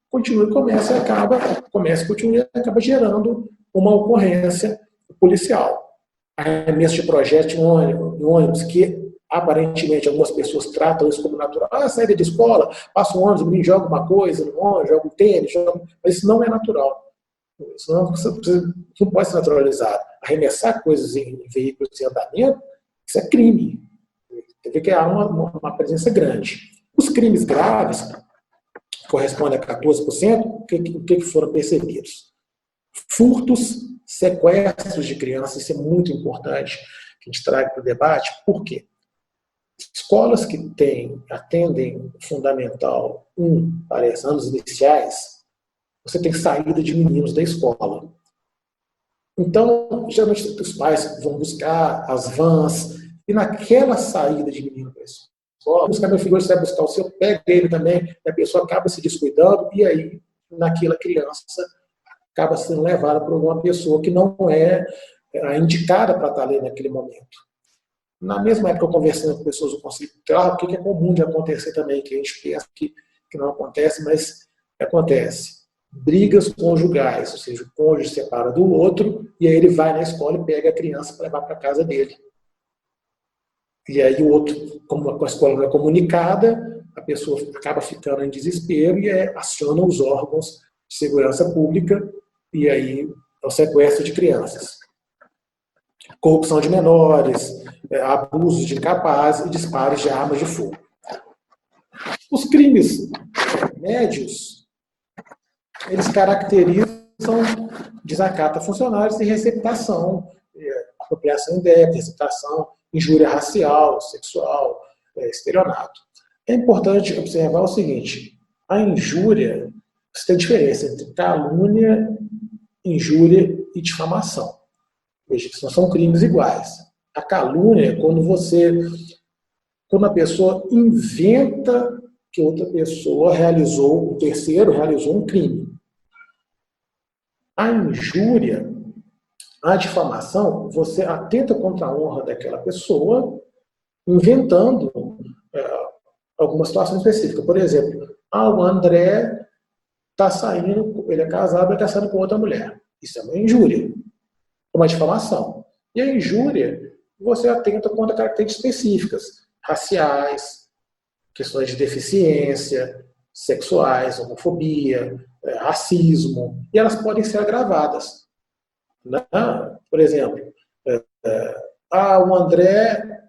continua e começa e acaba gerando uma ocorrência policial. Arremesso de projétil em ônibus, que aparentemente algumas pessoas tratam isso como natural. Saída de escola, passa um ônibus, o menino joga uma coisa no ônibus, joga um tênis, mas isso não é natural. Isso não pode ser naturalizado. Arremessar coisas em veículos em andamento, isso é crime. Tem que ver que há uma presença grande. Os crimes graves, que correspondem a 14%, o que foram percebidos? Furtos, sequestros de crianças, isso é muito importante que a gente traga para o debate. Por quê? Escolas que atendem Fundamental 1 para os anos iniciais, você tem saída de meninos da escola. Então, geralmente os pais vão buscar as vans, e naquela saída de menino para a escola, buscar meu filho, você vai buscar o seu, pega ele também, e a pessoa acaba se descuidando, e aí, naquela criança, acaba sendo levada por uma pessoa que não é a indicada para estar ali naquele momento. Na mesma época, eu conversando com pessoas do Conselho Tutelar, o que é comum de acontecer também, que a gente pensa que não acontece, mas acontece. Brigas conjugais, ou seja, o cônjuge separa do outro, e aí ele vai na escola e pega a criança para levar para a casa dele. E aí o outro, como a escola não é comunicada, a pessoa acaba ficando em desespero e aciona os órgãos de segurança pública, e aí é o sequestro de crianças. Corrupção de menores, abusos de incapazes e disparos de armas de fogo. Os crimes médios, eles caracterizam desacato a funcionários e receptação, apropriação indébita, receptação, injúria racial, sexual, estelionato. É importante observar o seguinte, a injúria, você tem diferença entre calúnia, injúria e difamação. Veja, não são crimes iguais. A calúnia é quando a pessoa inventa que outra pessoa o terceiro realizou um crime. A injúria, a difamação, você atenta contra a honra daquela pessoa, inventando alguma situação específica. Por exemplo, o André está saindo, ele é casado, ele está saindo com outra mulher. Isso é uma injúria, uma difamação. E a injúria, você atenta contra características específicas, raciais, questões de deficiência, sexuais, homofobia, racismo, e elas podem ser agravadas. Né? Por exemplo, o André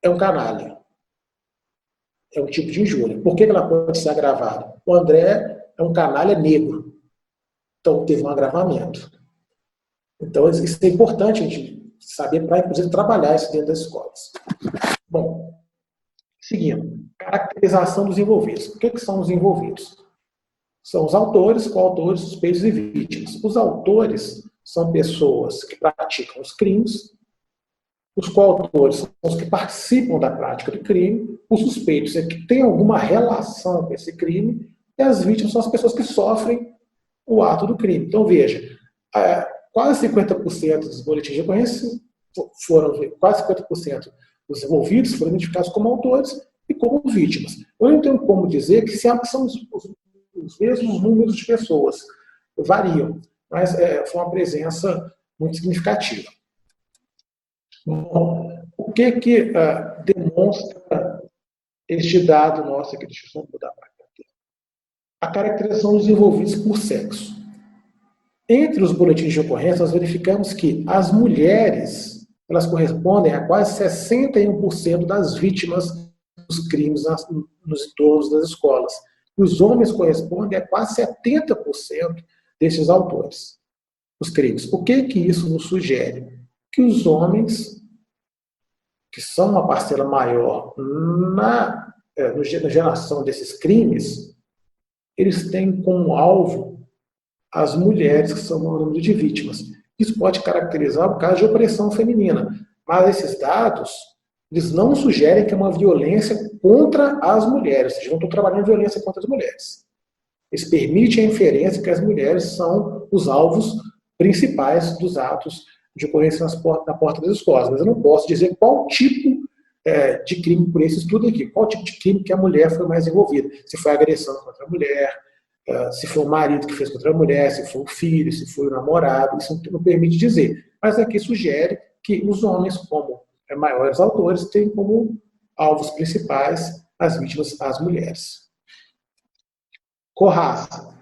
é um canalha. É um tipo de injúria. Por que ela pode ser agravada? O André é um canalha negro. Então, teve um agravamento. Então, isso é importante a gente saber para, inclusive, trabalhar isso dentro das escolas. Bom, seguindo. Caracterização dos envolvidos. O que são os envolvidos? São os autores, coautores, suspeitos e vítimas. Os autores são pessoas que praticam os crimes, os coautores são os que participam da prática do crime, os suspeitos é que têm alguma relação com esse crime, e as vítimas são as pessoas que sofrem o ato do crime. Então, veja, quase 50% dos boletins de ocorrência quase 50% dos envolvidos foram identificados como autores, e como vítimas. Eu não tenho como dizer que são os mesmos números de pessoas, variam, mas foi uma presença muito significativa. Bom, o que demonstra este dado nosso aqui? Deixa eu só mudar para cá. A caracterização dos envolvidos por sexo. Entre os boletins de ocorrência, nós verificamos que as mulheres, elas correspondem a quase 61% das vítimas dos crimes nos entornos das escolas. E os homens correspondem a quase 70% desses autores dos crimes. O que isso nos sugere? Que os homens, que são uma parcela maior na geração desses crimes, eles têm como alvo as mulheres, que são o número de vítimas. Isso pode caracterizar o caso de opressão feminina, mas esses dados, eles não sugerem que é uma violência contra as mulheres, ou seja, não estão trabalhando violência contra as mulheres. Eles permitem a inferência que as mulheres são os alvos principais dos atos de ocorrência na porta das escolas, mas eu não posso dizer qual tipo de crime por esse estudo aqui, qual tipo de crime que a mulher foi mais envolvida, se foi agressão contra a mulher, se foi o marido que fez contra a mulher, se foi o filho, se foi o namorado, isso não permite dizer. Mas aqui sugere que os homens, como maiores autores, têm como alvos principais as vítimas, as mulheres. Corraça.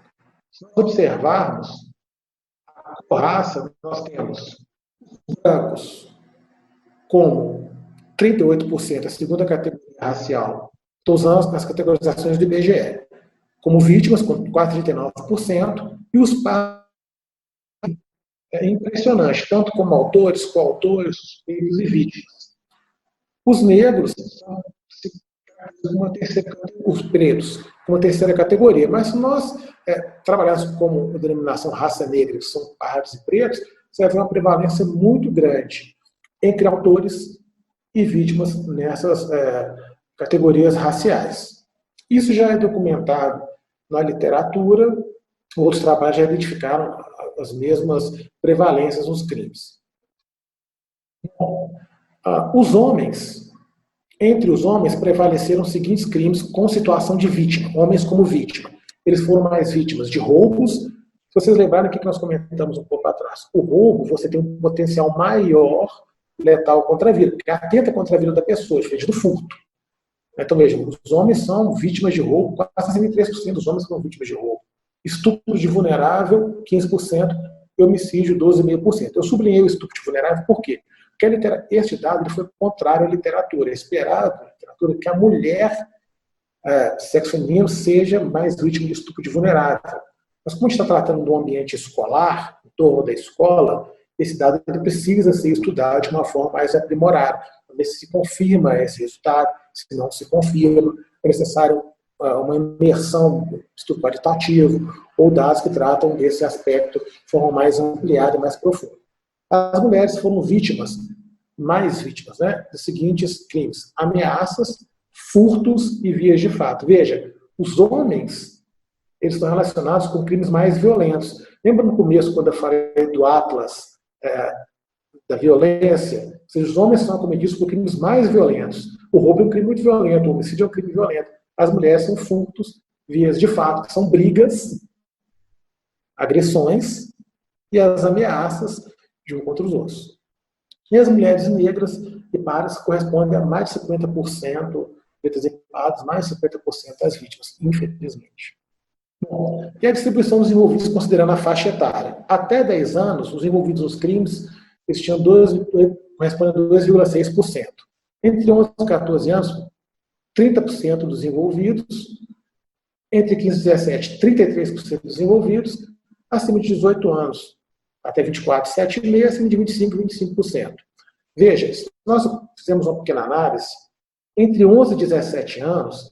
Se nós observarmos, a corraça, nós temos brancos como 38%, a segunda categoria racial. Estou usando as categorizações do IBGE. Como vítimas, com quase 39%, e os pardos é impressionante, tanto como autores, coautores, suspeitos e vítimas. Os negros são os pretos, uma terceira categoria, mas se nós trabalharmos como denominação raça negra, que são pardos e pretos, você vai ver uma prevalência muito grande entre autores e vítimas nessas categorias raciais. Isso já é documentado na literatura, outros trabalhos já identificaram as mesmas prevalências nos crimes. Bom, entre os homens prevaleceram os seguintes crimes com situação de vítima, homens como vítima. Eles foram mais vítimas de roubos. Se vocês lembrarem o que nós comentamos um pouco atrás, o roubo, você tem um potencial maior letal contra a vida, porque atenta contra a vida da pessoa, diferente do furto. Então, vejam, os homens são vítimas de roubo, quase 63% dos homens são vítimas de roubo. Estupro de vulnerável, 15%, e homicídio, 12,5%. Eu sublinhei o estupro de vulnerável por quê? Porque este dado foi contrário à literatura. É esperado na literatura que a mulher, sexo feminino, seja mais vítima de estupro de vulnerável. Mas como a gente está tratando do ambiente escolar, em torno da escola, esse dado precisa ser estudado de uma forma mais aprimorada, para ver se confirma esse resultado, se não se confirma, é necessário uma imersão no estudo qualitativo ou dados que tratam desse aspecto de forma mais ampliada e mais profunda. As mulheres foram mais vítimas, dos seguintes crimes: ameaças, furtos e vias de fato. Veja, os homens, eles estão relacionados com crimes mais violentos. Lembra no começo, quando eu falei do Atlas da violência? Ou seja, os homens são cometidos por crimes mais violentos. O roubo é um crime muito violento, o homicídio é um crime violento. As mulheres são furtos, vias de fato, que são brigas, agressões e as ameaças de um contra os outros. E as mulheres negras e pardas correspondem a mais de 50% pretas e pardas, mais de 50% das vítimas, infelizmente. Bom, e a distribuição dos envolvidos considerando a faixa etária. Até 10 anos, os envolvidos nos crimes eles tinham correspondem a 2,6%. Entre 11 e 14 anos, 30% dos envolvidos. Entre 15 e 17, 33% dos envolvidos. Acima de 18 anos, até 24, 7,5%, acima de 25, 25%. Veja, se nós fizermos uma pequena análise, entre 11 e 17 anos,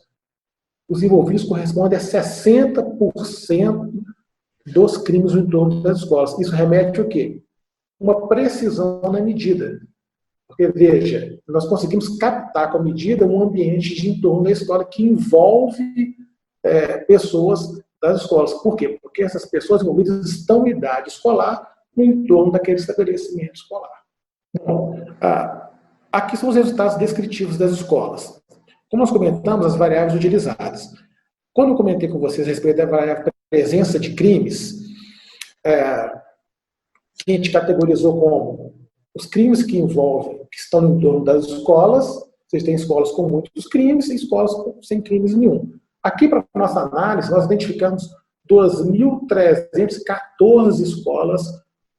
os envolvidos correspondem a 60% dos crimes no entorno das escolas. Isso remete ao quê? Uma precisão na medida. Porque, veja, nós conseguimos captar com a medida um ambiente de entorno da escola que envolve pessoas das escolas. Por quê? Porque essas pessoas envolvidas estão em idade escolar no entorno daquele estabelecimento escolar. Bom, aqui são os resultados descritivos das escolas. Como nós comentamos, as variáveis utilizadas. Quando eu comentei com vocês a respeito da variável presença de crimes, que a gente categorizou como os crimes que envolvem, que estão em torno das escolas. Vocês têm escolas com muitos crimes e escolas sem crimes nenhum. Aqui, para a nossa análise, nós identificamos 2.314 escolas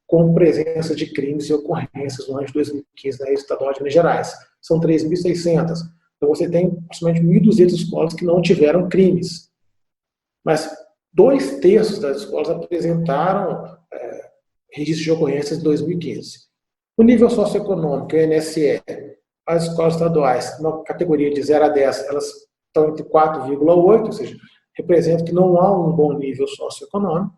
com presença de crimes e ocorrências no ano de 2015 na rede estadual de Minas Gerais. São 3.600. Então, você tem aproximadamente 1.200 escolas que não tiveram crimes. Mas 2/3 das escolas apresentaram registro de ocorrências em 2015. O nível socioeconômico, o INSE, as escolas estaduais, na categoria de 0 a 10, elas estão entre 4,8, ou seja, representa que não há um bom nível socioeconômico.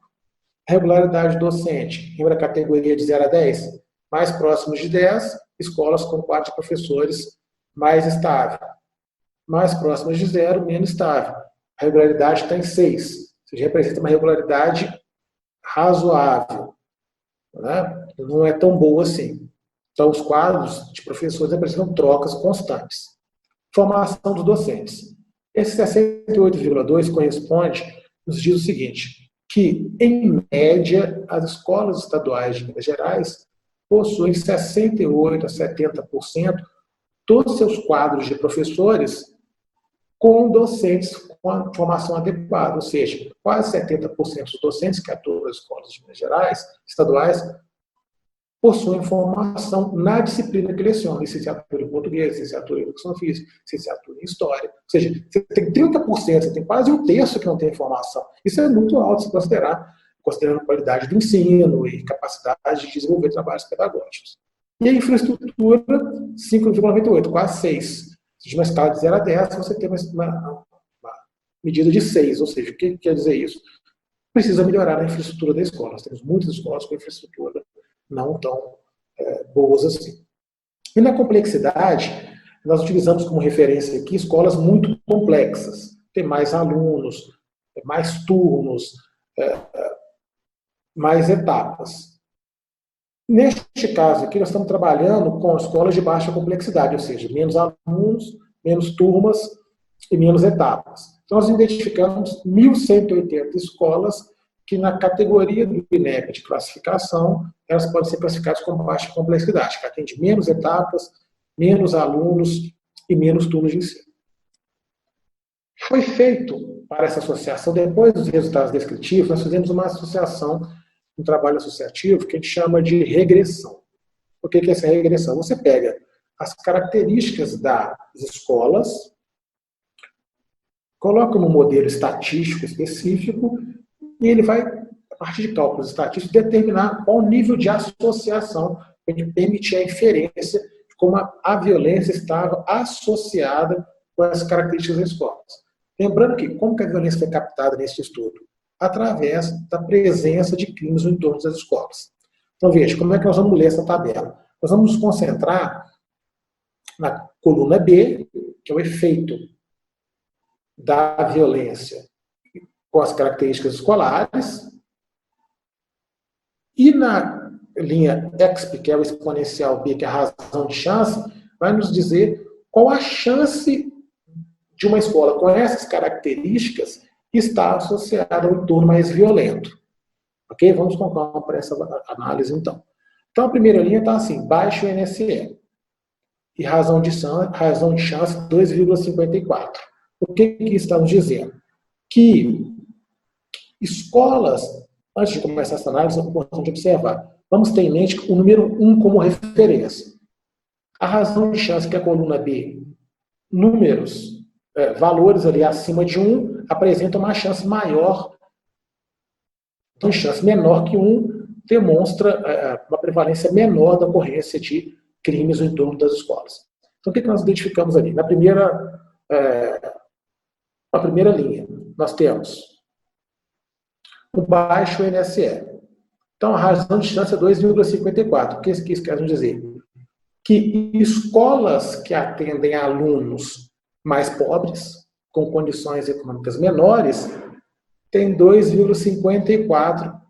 A regularidade docente, lembra a categoria de 0 a 10? Mais próximos de 10, escolas com 4 professores, mais estável. Mais próximas de 0, menos estável. A regularidade está em 6, ou seja, representa uma regularidade razoável. Né? Não é tão boa assim. Então, os quadros de professores apresentam trocas constantes. Formação dos docentes. Esse 68,2 corresponde, nos diz o seguinte, que, em média, as escolas estaduais de Minas Gerais possuem 68% a 70% dos seus quadros de professores com docentes com a formação adequada, ou seja, quase 70% dos docentes que atuam nas escolas de Minas Gerais, estaduais, possuem formação na disciplina que lecionam, licenciatura em português, licenciatura em educação física, licenciatura em história. Ou seja, você tem 30%, você tem quase 1/3 que não tem formação. Isso é muito alto se considerar, considerando a qualidade do ensino e capacidade de desenvolver trabalhos pedagógicos. E a infraestrutura, 5,98, quase 6. De uma escala de 0 a 10, você tem uma medida de 6, ou seja, o que quer dizer isso? Precisa melhorar a infraestrutura da escola. Nós temos muitas escolas com infraestrutura não tão boas assim. E na complexidade, nós utilizamos como referência aqui escolas muito complexas. Tem mais alunos, mais turnos, mais etapas. Neste caso aqui, nós estamos trabalhando com escolas de baixa complexidade, ou seja, menos alunos, menos turmas e menos etapas. Então, nós identificamos 1.180 escolas que, na categoria do INEP de classificação, elas podem ser classificadas com baixa complexidade, que atende menos etapas, menos alunos e menos turnos de ensino. Foi feito para essa associação, depois dos resultados descritivos, nós fizemos uma associação, um trabalho associativo que a gente chama de regressão. O que é essa regressão? Você pega as características das escolas, coloca num modelo estatístico específico e ele vai, a partir de cálculos estatísticos, determinar qual nível de associação para permitir a inferência de como a violência estava associada com as características das escolas. Lembrando que, como que a violência foi captada nesse estudo? Através da presença de crimes no entorno das escolas. Então, veja, como é que nós vamos ler essa tabela? Nós vamos nos concentrar na coluna B, que é o efeito da violência com as características escolares, e na linha exp, que é o exponencial B, que é a razão de chance, vai nos dizer qual a chance de uma escola com essas características estar associada ao entorno mais violento. Ok? Vamos com calma para essa análise, então. Então, a primeira linha está assim, baixo INSE. E razão de chance, 2,54. O que está nos dizendo? Que escolas, antes de começar essa análise, é importante observar. Vamos ter em mente o número 1 como referência. A razão de chance, que é a coluna B, números, valores ali acima de 1, apresentam uma chance maior. Então, chance menor que 1 demonstra uma prevalência menor da ocorrência de crimes no entorno das escolas. Então, o que nós identificamos ali? Na primeira linha, nós temos o baixo INSE. Então, a razão de chance é 2,54. O que isso quer dizer? Que escolas que atendem alunos mais pobres, com condições econômicas menores, têm 2,54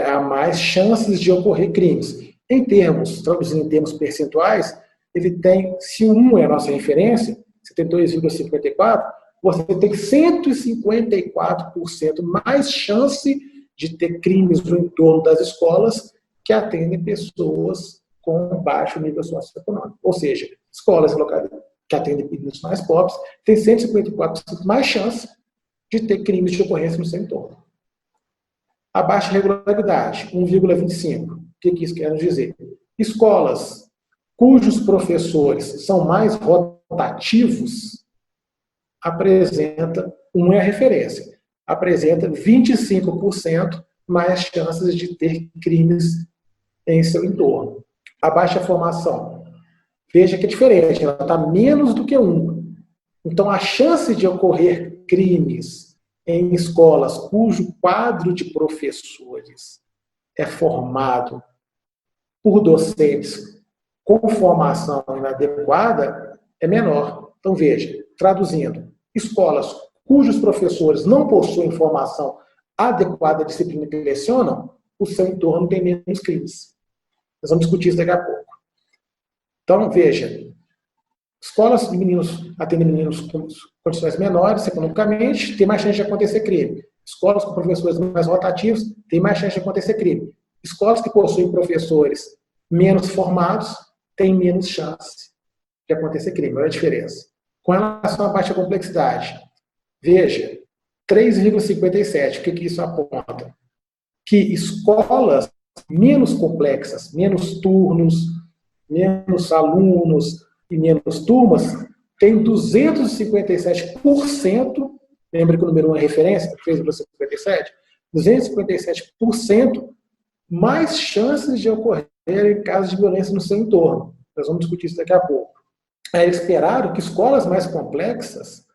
a mais chances de ocorrer crimes. Em termos, traduzindo em termos percentuais, ele tem, se 1 é a nossa referência, você tem 2,54, você tem 154% mais chance de ter crimes no entorno das escolas que atendem pessoas com baixo nível socioeconômico. Ou seja, escolas que atendem meninos mais pobres têm 154% mais chance de ter crimes de ocorrência no seu entorno. A baixa regularidade, 1,25. O que isso quer dizer? Escolas cujos professores são mais rotativos apresenta, uma é a referência, apresenta 25% mais chances de ter crimes em seu entorno. A baixa formação, veja que é diferente, ela está menos do que 1. Então, a chance de ocorrer crimes em escolas cujo quadro de professores é formado por docentes com formação inadequada é menor. Então, veja, traduzindo, escolas cujos professores não possuem formação adequada à disciplina que lecionam, o seu entorno tem menos crimes. Nós vamos discutir isso daqui a pouco. Então, veja, escolas de meninos atendem meninos com condições menores economicamente, tem mais chance de acontecer crime. Escolas com professores mais rotativos, tem mais chance de acontecer crime. Escolas que possuem professores menos formados, têm menos chance de acontecer crime. Olha a diferença. Com relação à baixa complexidade, veja, 3,57. O que isso aponta? Que escolas menos complexas, menos turnos, menos alunos e menos turmas, têm 257%, lembra que o número 1 é referência, 3,57%, 257% mais chances de ocorrerem casos de violência no seu entorno. Nós vamos discutir isso daqui a pouco. É esperado que escolas mais complexas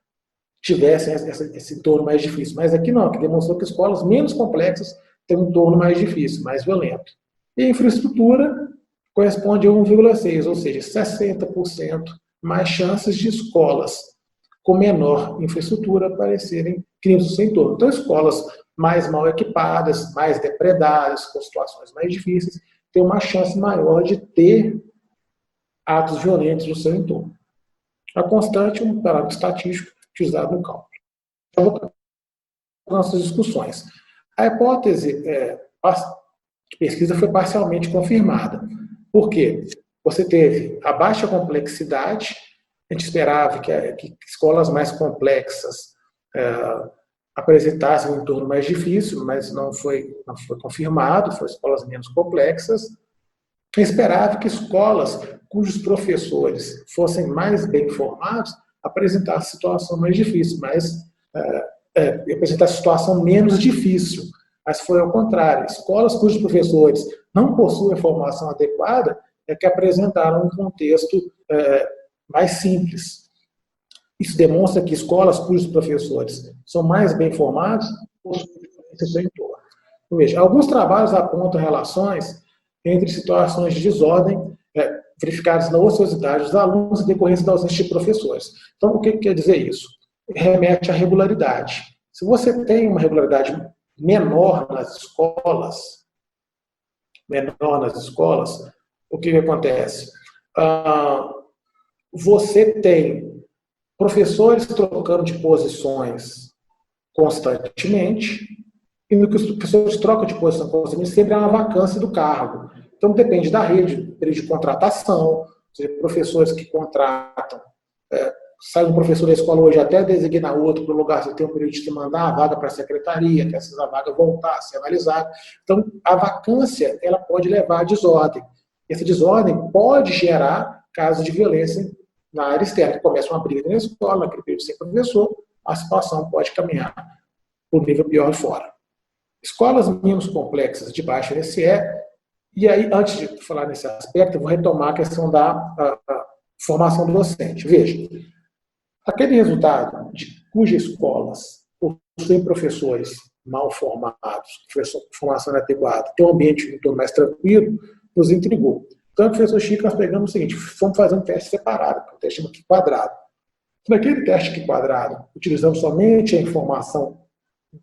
tivessem esse entorno mais difícil, mas aqui não, que demonstrou que escolas menos complexas têm um entorno mais difícil, mais violento. E a infraestrutura corresponde a 1,6, ou seja, 60% mais chances de escolas com menor infraestrutura aparecerem crimes no seu entorno. Então, escolas mais mal equipadas, mais depredadas, com situações mais difíceis, têm uma chance maior de ter atos violentos no seu entorno. A constante é um parâmetro estatístico utilizado no cálculo. Então, vou para nossas discussões. A hipótese de pesquisa foi parcialmente confirmada. Por quê? Você teve a baixa complexidade, a gente esperava que escolas mais complexas apresentassem um entorno mais difícil, mas não foi confirmado, foram escolas menos complexas. Eu esperava que escolas cujos professores fossem mais bem formados apresentassem situação mais difícil, mas apresentassem situação menos difícil. Mas foi ao contrário. Escolas cujos professores não possuem formação adequada é que apresentaram um contexto mais simples. Isso demonstra que escolas cujos professores são mais bem formados possuem diferença do seu entorno. Então, veja, alguns trabalhos apontam relações entre situações de desordem verificadas na ociosidade dos alunos em decorrência da ausência de professores. Então, o que quer dizer isso? Remete à regularidade. Se você tem uma regularidade menor nas escolas, o que acontece? Você tem professores trocando de posições constantemente, e no que os professores trocam de posição constantemente, sempre há uma vacância do cargo. Então, depende da rede, período de contratação, ou seja, professores que contratam, sai um professor da escola hoje até designar outro para o lugar, você tem um período de se mandar a vaga para a secretaria, até essa vaga voltar a ser analisada. Então, a vacância ela pode levar à desordem. Essa desordem pode gerar casos de violência na área externa, que começa uma briga na escola, naquele período sem professor, a situação pode caminhar para um nível pior fora. Escolas menos complexas de baixo NSE, e aí, antes de falar nesse aspecto, eu vou retomar a questão da formação do docente. Veja, aquele resultado de cujas escolas possuem professores mal formados, formação inadequada, tem um ambiente em torno mais tranquilo, nos intrigou. Então, professor Chico, nós pegamos o seguinte, fomos fazer um teste separado, um teste aqui quadrado. Naquele teste aqui quadrado, utilizando somente a informação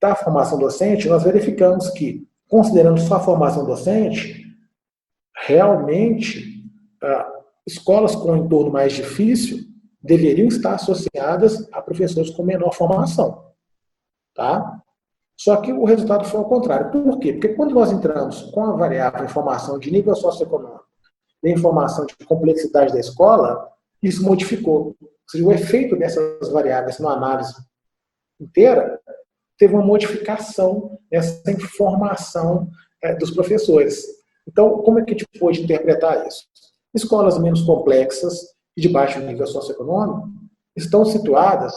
da formação docente, nós verificamos que, considerando só a formação docente, realmente, escolas com um entorno mais difícil deveriam estar associadas a professores com menor formação. Tá? Só que o resultado foi ao contrário. Por quê? Porque quando nós entramos com a variável informação de nível socioeconômico e informação de complexidade da escola, isso modificou. Ou seja, o efeito dessas variáveis na análise inteira teve uma modificação nessa informação dos professores. Então, como é que a gente pode interpretar isso? Escolas menos complexas e de baixo nível socioeconômico estão situadas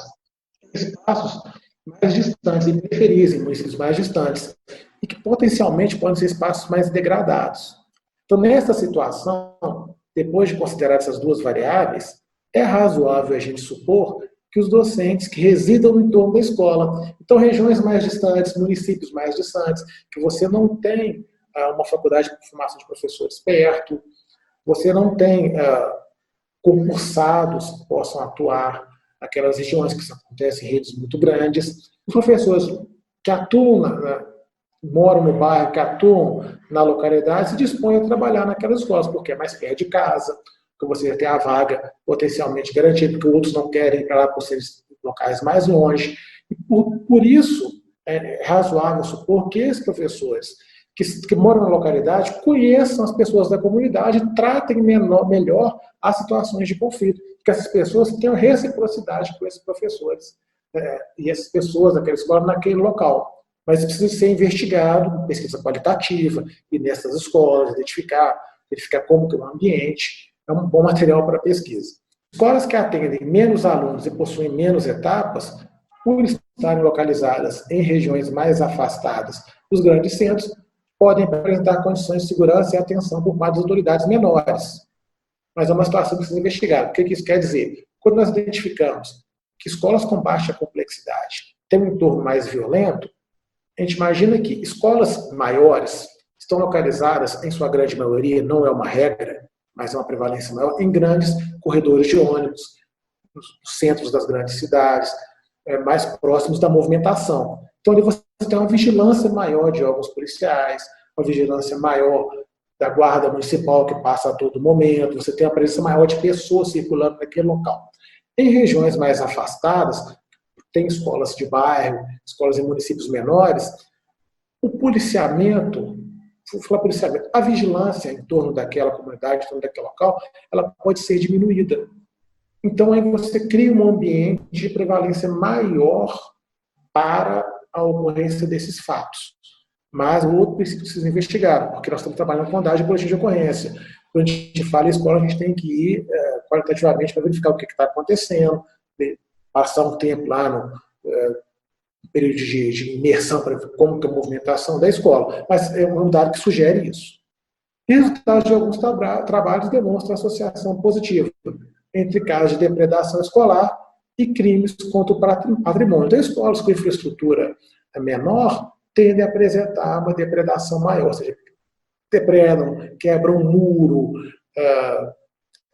em espaços mais distantes, em periferias, em municípios mais distantes, e que potencialmente podem ser espaços mais degradados. Então, nessa situação, depois de considerar essas duas variáveis, é razoável a gente supor que os docentes que residam no entorno da escola, então regiões mais distantes, municípios mais distantes, que você não tem uma faculdade de formação de professores perto, você não tem concursados que possam atuar naquelas regiões que isso acontece em redes muito grandes, os professores que atuam, moram no bairro, que atuam na localidade, se dispõem a trabalhar naquelas escolas, porque é mais perto de casa, que você já tem a vaga potencialmente garantida, porque outros não querem ir para lá por serem locais mais longe. E por isso, é razoável supor que esses professores que moram na localidade conheçam as pessoas da comunidade e tratem melhor as situações de conflito, que essas pessoas tenham reciprocidade com esses professores e essas pessoas daquela escola naquele local. Mas precisa ser investigado, pesquisa qualitativa, e nessas escolas, verificar como que é o ambiente, é um bom material para pesquisa. Escolas que atendem menos alunos e possuem menos etapas, por estarem localizadas em regiões mais afastadas dos grandes centros, podem apresentar condições de segurança e atenção por parte das autoridades menores. Mas é uma situação que precisa ser investigada. O que isso quer dizer? Quando nós identificamos que escolas com baixa complexidade têm um entorno mais violento, a gente imagina que escolas maiores estão localizadas, em sua grande maioria, não é uma regra, mas é uma prevalência maior, em grandes corredores de ônibus, nos centros das grandes cidades, mais próximos da movimentação. Então, ali você tem uma vigilância maior de órgãos policiais, uma vigilância maior da guarda municipal que passa a todo momento, você tem uma presença maior de pessoas circulando naquele local. Em regiões mais afastadas, tem escolas de bairro, escolas em municípios menores, o policiamento, a vigilância em torno daquela comunidade, em torno daquele local, ela pode ser diminuída. Então, aí você cria um ambiente de prevalência maior para a ocorrência desses fatos. Mas o outro princípio precisa investigar, porque nós estamos trabalhando com dados de boletim de ocorrência. Quando a gente fala em escola, a gente tem que ir qualitativamente para verificar o que está acontecendo, passar um tempo lá no período de imersão para ver como que é a movimentação da escola. Mas é um dado que sugere isso. Resultados de alguns trabalhos demonstram associação positiva entre casos de depredação escolar e crimes contra o patrimônio. Então, escolas com infraestrutura menor tendem a apresentar uma depredação maior, ou seja, depredam, quebram um muro.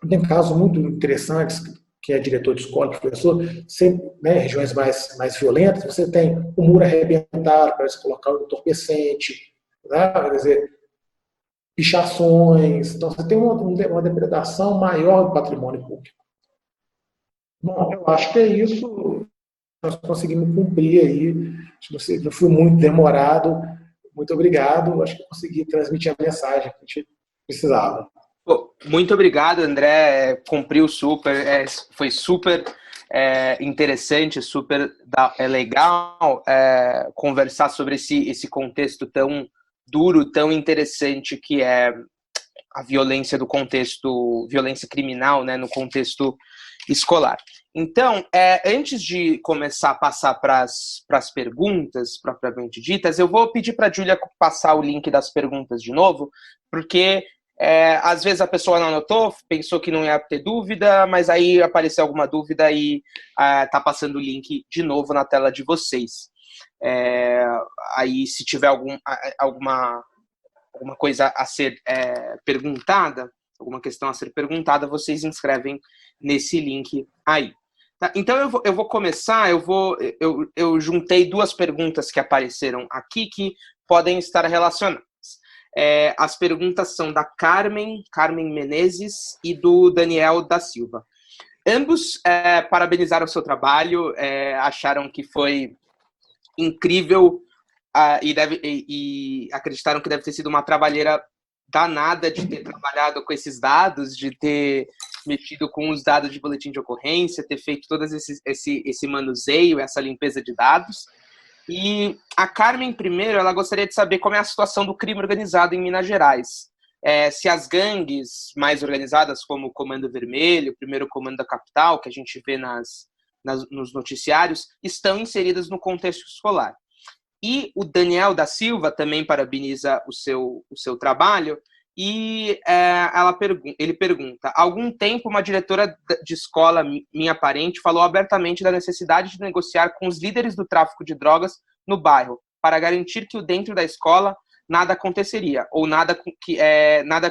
Tem casos muito interessantes, que é diretor de escola, professor, sempre, regiões mais violentas, você tem o muro arrebentado para se colocar um entorpecente, quer dizer, pichações. Então, você tem uma depredação maior do patrimônio público. Bom, eu acho que é isso. Nós conseguimos cumprir aí. Não fui muito demorado. Muito obrigado. Acho que eu consegui transmitir a mensagem que a gente precisava. Muito obrigado, André. Cumpriu super. Foi super interessante, super legal conversar sobre esse contexto tão duro, tão interessante que é a violência do contexto, violência criminal, no contexto escolar. Então, antes de começar a passar para as perguntas propriamente ditas, eu vou pedir para a Júlia passar o link das perguntas de novo, porque às vezes a pessoa não anotou, pensou que não ia ter dúvida, mas aí apareceu alguma dúvida e tá passando o link de novo na tela de vocês. Aí, se tiver alguma coisa a ser perguntada, alguma questão a ser perguntada, vocês inscrevem nesse link aí. Tá? Então, eu vou começar, eu juntei duas perguntas que apareceram aqui que podem estar relacionadas. As perguntas são da Carmen Menezes e do Daniel da Silva. Ambos parabenizaram o seu trabalho, acharam que foi incrível e acreditaram que deve ter sido uma trabalheira danada de ter trabalhado com esses dados, de ter mexido com os dados de boletim de ocorrência, ter feito todo esse manuseio, essa limpeza de dados. E a Carmen, primeiro, ela gostaria de saber como é a situação do crime organizado em Minas Gerais. Se as gangues mais organizadas, como o Comando Vermelho, o primeiro Comando da Capital, que a gente vê nos noticiários, estão inseridas no contexto escolar. E o Daniel da Silva também parabeniza o seu trabalho, e ele pergunta: há algum tempo uma diretora de escola, minha parente, falou abertamente da necessidade de negociar com os líderes do tráfico de drogas no bairro, para garantir que dentro da escola nada aconteceria, ou nada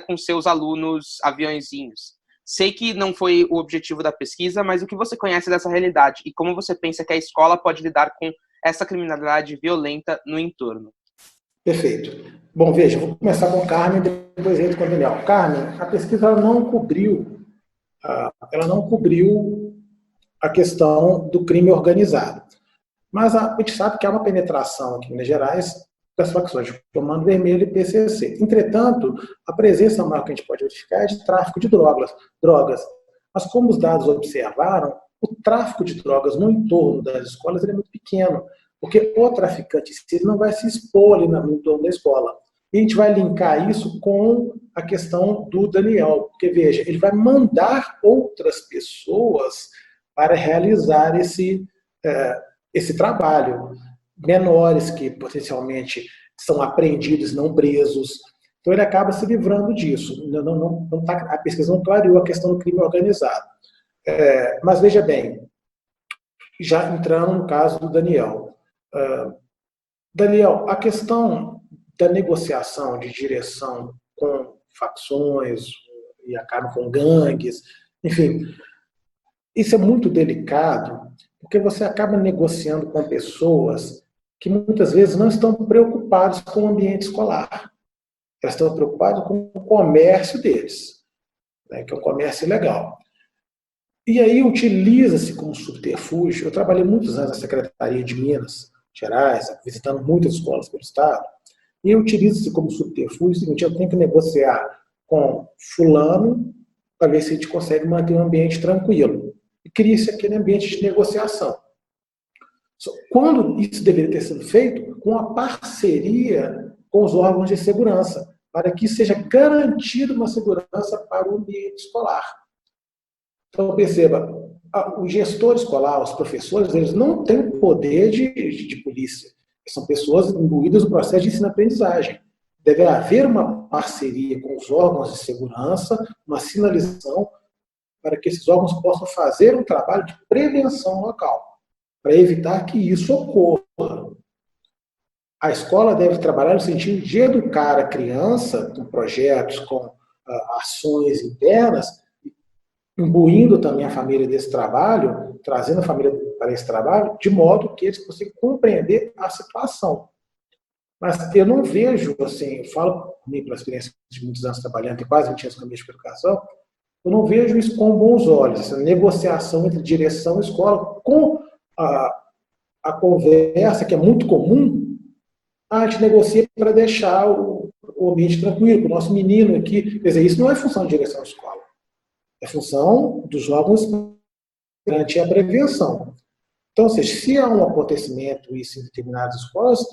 com seus alunos aviãozinhos. Sei que não foi o objetivo da pesquisa, mas o que você conhece dessa realidade e como você pensa que a escola pode lidar com essa criminalidade violenta no entorno? Perfeito. Bom, veja, vou começar com o Carmen, depois entro com o Daniel. Carmen, a pesquisa ela não cobriu a questão do crime organizado. Mas a gente sabe que há uma penetração aqui em Minas Gerais das facções de Comando Vermelho e PCC. Entretanto, a presença maior que a gente pode verificar é de tráfico de drogas. Mas como os dados observaram, o tráfico de drogas no entorno das escolas é muito pequeno, porque o traficante não vai se expor ali no entorno da escola. E a gente vai linkar isso com a questão do Daniel, porque, veja, ele vai mandar outras pessoas para realizar esse trabalho, menores que potencialmente são apreendidos, não presos. Então ele acaba se livrando disso. A pesquisa não clareou a questão do crime organizado. Mas veja bem, já entrando no caso do Daniel. Daniel, a questão da negociação de direção com facções e acaba com gangues, enfim, isso é muito delicado, porque você acaba negociando com pessoas que muitas vezes não estão preocupadas com o ambiente escolar. Elas estão preocupadas com o comércio deles, né, que é um comércio ilegal. E aí utiliza-se como subterfúgio. Eu trabalhei muitos anos na Secretaria de Minas Gerais, visitando muitas escolas pelo Estado, e utiliza-se como subterfúgio o seguinte: eu tenho que negociar com fulano para ver se a gente consegue manter um ambiente tranquilo. E cria-se aquele ambiente de negociação. Quando isso deveria ter sido feito com a parceria com os órgãos de segurança, para que seja garantida uma segurança para o ambiente escolar. Então, perceba, o gestor escolar, os professores, eles não têm poder de polícia. São pessoas imbuídas no processo de ensino-aprendizagem. Deve haver uma parceria com os órgãos de segurança, uma sinalização, para que esses órgãos possam fazer um trabalho de prevenção local, para evitar que isso ocorra. A escola deve trabalhar no sentido de educar a criança com projetos, com ações internas, imbuindo também a família desse trabalho, trazendo a família para esse trabalho, de modo que eles consigam compreender a situação. Mas eu não vejo, assim, eu falo pela experiência de muitos anos trabalhando, tem quase 20 anos com a minha educação, eu não vejo isso com bons olhos, essa negociação entre direção e escola, com a conversa, que é muito comum, a gente negocia para deixar o ambiente tranquilo, para o nosso menino aqui. Quer dizer, isso não é função de direção de escola. É função dos órgãos garantir a prevenção. Então, ou seja, se há um acontecimento isso em determinadas escolas,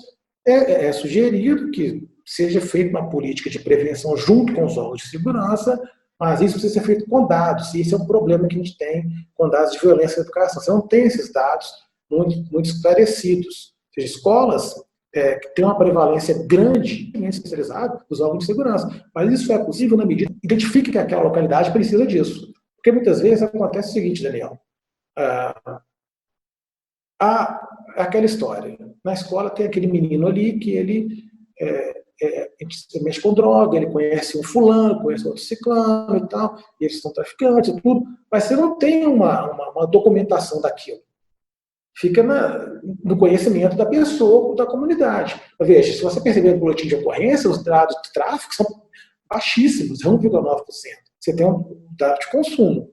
é sugerido que seja feita uma política de prevenção junto com os órgãos de segurança, mas isso precisa ser feito com dados, e esse é um problema que a gente tem com dados de violência na educação. Você não tem esses dados muito esclarecidos. Ou seja, escolas que têm uma prevalência grande, especializada, dos órgãos de segurança. Mas isso é possível na medida que identifique que aquela localidade precisa disso. Porque muitas vezes acontece o seguinte, Daniel. Há aquela história. Na escola tem aquele menino ali que ele mexe com droga, ele conhece um fulano, conhece outro ciclano e tal, e eles são traficantes e tudo, mas você não tem uma documentação daquilo. Fica no conhecimento da pessoa ou da comunidade. Veja, se você perceber no boletim de ocorrência, os dados de tráfico são baixíssimos, 1,9%. Você tem um dado de consumo.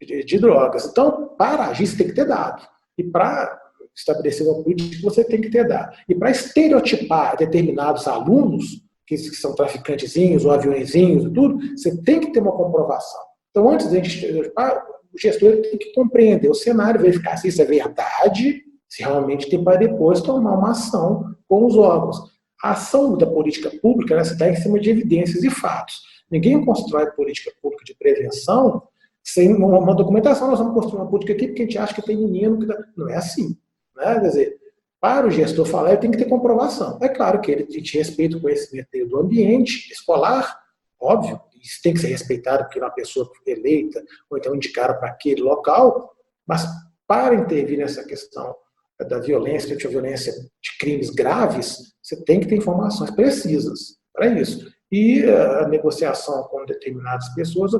de drogas. Então, para agir, você tem que ter dado. E para estabelecer uma política, você tem que ter dado. E para estereotipar determinados alunos, que são traficantezinhos ou aviõezinhos e tudo, você tem que ter uma comprovação. Então, antes de a gente estereotipar, o gestor tem que compreender o cenário, verificar se isso é verdade, se realmente tem para depois tomar uma ação com os órgãos. A ação da política pública, ela se dá em cima de evidências e fatos. Ninguém constrói política pública de prevenção sem uma documentação. Nós vamos construir uma política aqui porque a gente acha que tem menino. Não é assim. Né? Quer dizer, para o gestor falar, ele tem que ter comprovação. É claro que ele te respeita o conhecimento dele do ambiente escolar, óbvio, isso tem que ser respeitado porque é uma pessoa eleita ou então indicada para aquele local, mas para intervir nessa questão da violência, de violência de crimes graves, você tem que ter informações precisas para isso. E a negociação com determinadas pessoas,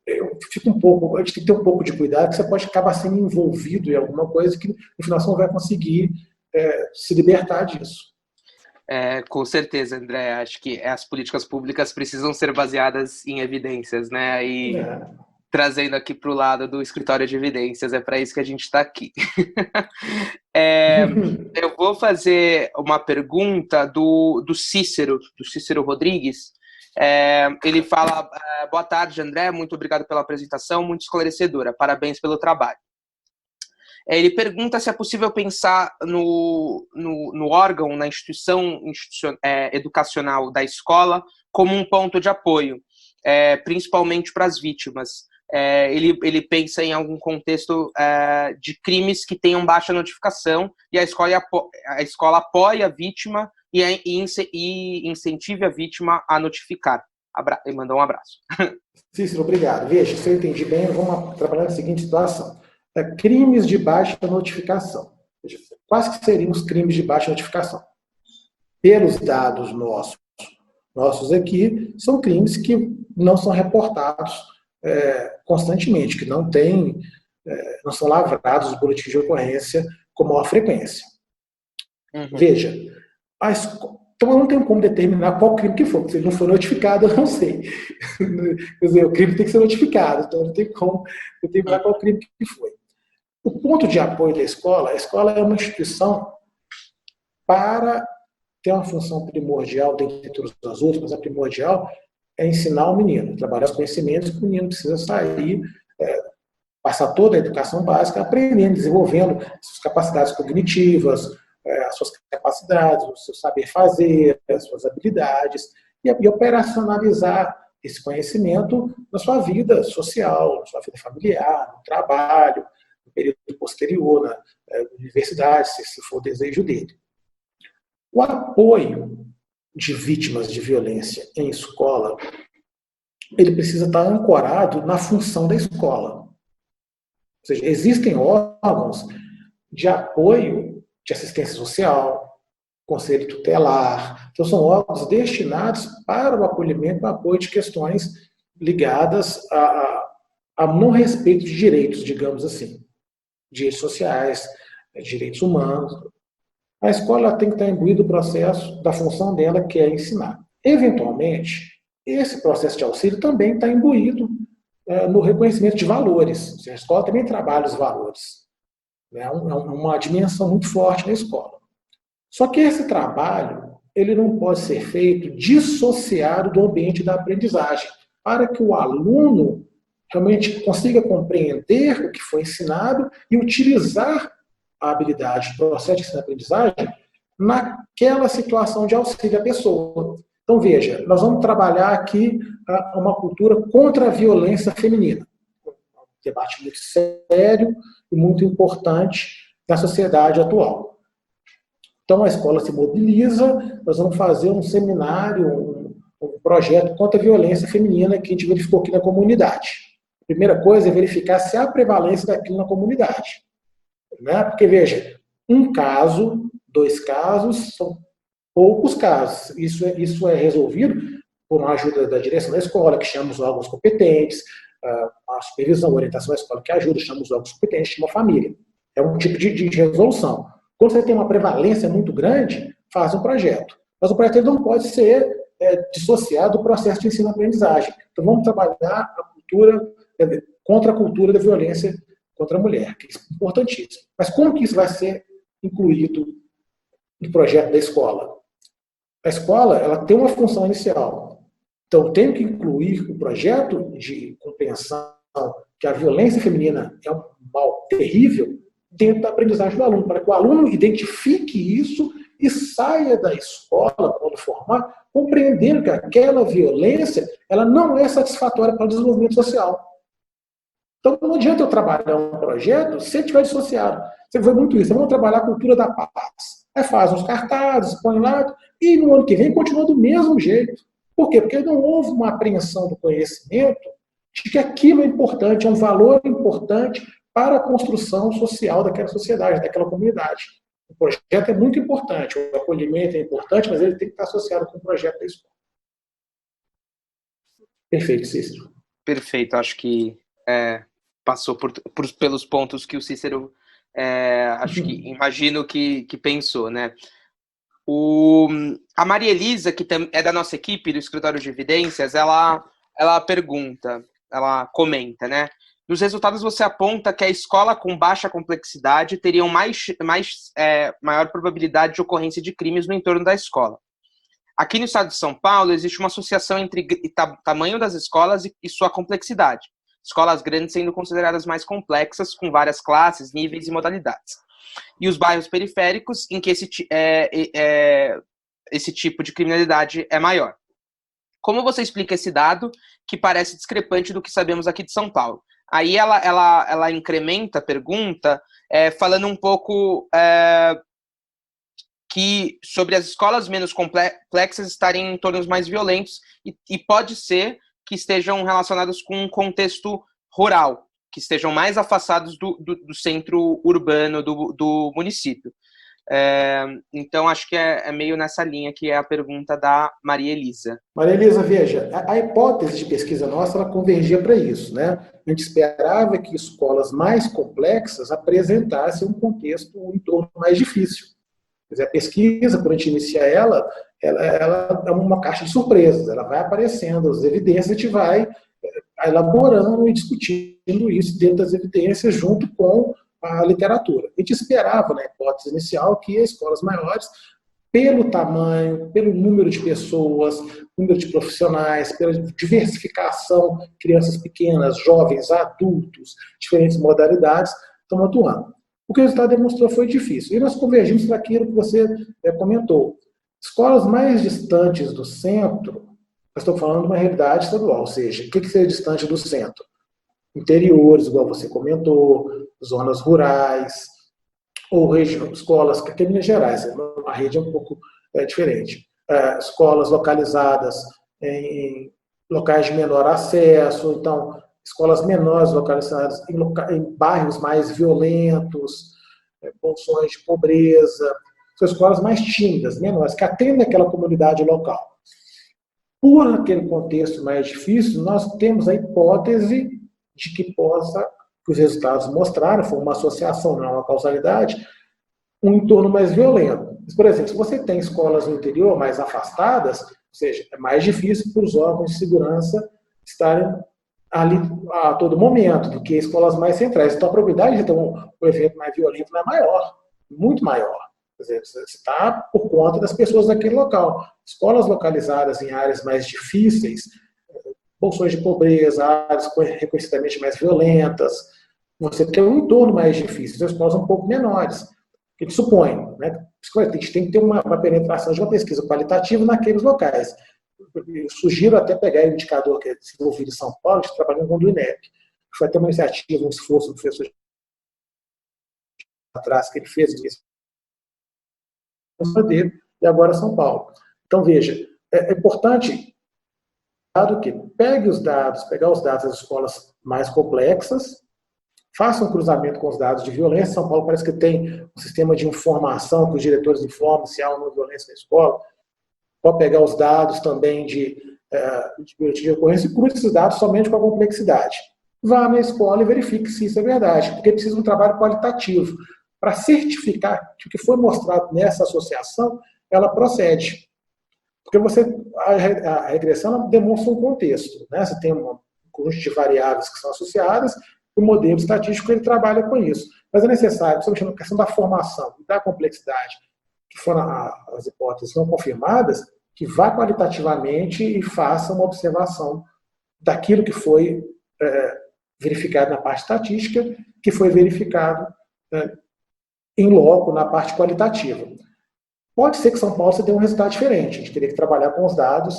eu fico um pouco, a gente tem que ter um pouco de cuidado, que você pode acabar sendo envolvido em alguma coisa que no final você não vai conseguir se libertar disso. Com certeza, André. Acho que as políticas públicas precisam ser baseadas em evidências, né? E trazendo aqui para o lado do escritório de evidências, é para isso que a gente está aqui. Eu vou fazer uma pergunta do Cícero Rodrigues. Ele fala: boa tarde, André, muito obrigado pela apresentação, muito esclarecedora, parabéns pelo trabalho. Ele pergunta se é possível pensar no órgão, na instituição educacional da escola como um ponto de apoio, principalmente para as vítimas. Ele pensa em algum contexto de crimes que tenham baixa notificação e a escola apoia a vítima e incentive a vítima a notificar. Ele mandou um abraço. Cícero, obrigado. Veja, se eu entendi bem, vamos trabalhar na seguinte situação. Crimes de baixa notificação. Quais que seriam os crimes de baixa notificação? Pelos dados nossos aqui, são crimes que não são reportados constantemente, que não são lavrados os boletins de ocorrência com maior frequência. Uhum. Veja, então eu não tenho como determinar qual crime que for. Se ele não for notificado, eu não sei. Quer dizer, o crime tem que ser notificado, então eu não tenho como determinar qual crime que foi. O ponto de apoio da escola, a escola é uma instituição para ter uma função primordial, dentre todas as outras, mas a primordial é ensinar o menino, trabalhar os conhecimentos que o menino precisa sair, passar toda a educação básica, aprendendo, desenvolvendo suas capacidades cognitivas, as suas capacidades, o seu saber fazer, as suas habilidades, e operacionalizar esse conhecimento na sua vida social, na sua vida familiar, no trabalho, no período posterior, na universidade, se for o desejo dele. O apoio de vítimas de violência em escola, ele precisa estar ancorado na função da escola. Ou seja, existem órgãos de apoio de assistência social, conselho tutelar, então são órgãos destinados para o acolhimento e apoio de questões ligadas a não respeito de direitos, digamos assim, direitos sociais, direitos humanos. A escola tem que estar imbuída do processo, da função dela, que é ensinar. Eventualmente, esse processo de auxílio também está imbuído no reconhecimento de valores. A escola também trabalha os valores. É uma dimensão muito forte na escola. Só que esse trabalho, ele não pode ser feito dissociado do ambiente da aprendizagem, para que o aluno realmente consiga compreender o que foi ensinado e utilizar a habilidade do processo de ensino-aprendizagem naquela situação de auxílio à pessoa. Então, veja, nós vamos trabalhar aqui uma cultura contra a violência feminina. Um debate muito sério e muito importante na sociedade atual. Então, a escola se mobiliza, nós vamos fazer um seminário, um projeto contra a violência feminina que a gente verificou aqui na comunidade. A primeira coisa é verificar se há prevalência daquilo na comunidade. Né? Porque, veja, um caso, 2 casos, são poucos casos. Isso é resolvido por uma ajuda da direção da escola, que chama os órgãos competentes, a supervisão, a orientação da escola que ajuda, chama os órgãos competentes, chama a família. É um tipo de resolução. Quando você tem uma prevalência muito grande, faz um projeto. Mas o projeto não pode ser dissociado do processo de ensino-aprendizagem. Então, vamos trabalhar a cultura contra a cultura da violência contra a mulher, que é importantíssimo. Mas como que isso vai ser incluído no projeto da escola? A escola, ela tem uma função inicial. Então, eu tenho que incluir o projeto de compreensão que a violência feminina é um mal terrível dentro da aprendizagem do aluno, para que o aluno identifique isso e saia da escola, quando formar, compreendendo que aquela violência ela não é satisfatória para o desenvolvimento social. Então, não adianta eu trabalhar um projeto se ele estiver dissociado. Você vê muito isso. Vamos trabalhar a cultura da paz. Aí faz uns cartazes, põe lá, e no ano que vem continua do mesmo jeito. Por quê? Porque não houve uma apreensão do conhecimento de que aquilo é importante, é um valor importante para a construção social daquela sociedade, daquela comunidade. O projeto é muito importante, o acolhimento é importante, mas ele tem que estar associado com o projeto da escola. Perfeito, Cícero. Perfeito, acho que passou pelos pontos que o Cícero, imagino que pensou, né? A Maria Elisa, que é da nossa equipe do Escritório de Evidências, ela pergunta, ela comenta, né? Nos resultados você aponta que a escola com baixa complexidade teria maior probabilidade de ocorrência de crimes no entorno da escola. Aqui no estado de São Paulo existe uma associação entre tamanho das escolas e sua complexidade. Escolas grandes sendo consideradas mais complexas, com várias classes, níveis e modalidades. E os bairros periféricos, em que esse tipo de criminalidade é maior. Como você explica esse dado, que parece discrepante do que sabemos aqui de São Paulo? Aí ela incrementa a pergunta, falando um pouco sobre as escolas menos complexas estarem em entornos mais violentos e pode ser que estejam relacionadas com um contexto rural, que estejam mais afastados do centro urbano do município. Então, acho que é meio nessa linha que é a pergunta da Maria Elisa. Maria Elisa, veja, a hipótese de pesquisa nossa, ela convergia para isso, né? A gente esperava que escolas mais complexas apresentassem um contexto, um entorno mais difícil. Quer dizer, a pesquisa, quando a gente inicia ela é uma caixa de surpresas, ela vai aparecendo as evidências, a gente vai elaborando e discutindo isso dentro das evidências junto com a literatura. A gente esperava, na hipótese inicial, que as escolas maiores, pelo tamanho, pelo número de pessoas, número de profissionais, pela diversificação, crianças pequenas, jovens, adultos, diferentes modalidades, estão atuando. O que o resultado demonstrou foi difícil. E nós convergimos para aquilo que você comentou. Escolas mais distantes do centro, nós estamos falando de uma realidade estadual, ou seja, o que seria distante do centro? Interiores, igual você comentou, zonas rurais, ou escolas, que aqui em Minas Gerais, a rede é um pouco diferente. Escolas localizadas em locais de menor acesso, então, escolas menores localizadas em bairros mais violentos, condições de pobreza, são escolas mais tímidas, menores, que atendem aquela comunidade local. Por aquele contexto mais difícil, nós temos a hipótese de que os resultados mostraram, foi uma associação, não uma causalidade, um entorno mais violento. Mas, por exemplo, se você tem escolas no interior mais afastadas, ou seja, é mais difícil para os órgãos de segurança estarem ali a todo momento do que escolas mais centrais. Então, a probabilidade de ter um evento mais violento é maior, muito maior. Quer dizer, você está por conta das pessoas daquele local. Escolas localizadas em áreas mais difíceis, bolsões de pobreza, áreas reconhecidamente mais violentas, você tem um entorno mais difícil, são escolas um pouco menores. A gente supõe, né? A gente tem que ter uma penetração de uma pesquisa qualitativa naqueles locais. Eu sugiro até pegar o indicador que é desenvolvido em São Paulo, que trabalhando com o INEP. Foi até uma iniciativa, um esforço do professor atrás que ele fez, dele, e agora São Paulo. Então, veja, é importante que pegar os dados das escolas mais complexas, faça um cruzamento com os dados de violência. São Paulo parece que tem um sistema de informação que os diretores informam se há uma violência na escola. Pode pegar os dados também de ocorrência e cruze esses dados somente com a complexidade. Vá na escola e verifique se isso é verdade, porque precisa de um trabalho qualitativo para certificar que o que foi mostrado nessa associação, ela procede. Porque a regressão demonstra um contexto. Né? Você tem conjunto de variáveis que são associadas, o modelo estatístico ele trabalha com isso. Mas é necessário, principalmente na questão da formação e da complexidade, que foram as hipóteses não confirmadas, que vá qualitativamente e faça uma observação daquilo que foi verificado na parte estatística, que foi verificado em loco na parte qualitativa. Pode ser que São Paulo você tenha um resultado diferente. A gente teria que trabalhar com os dados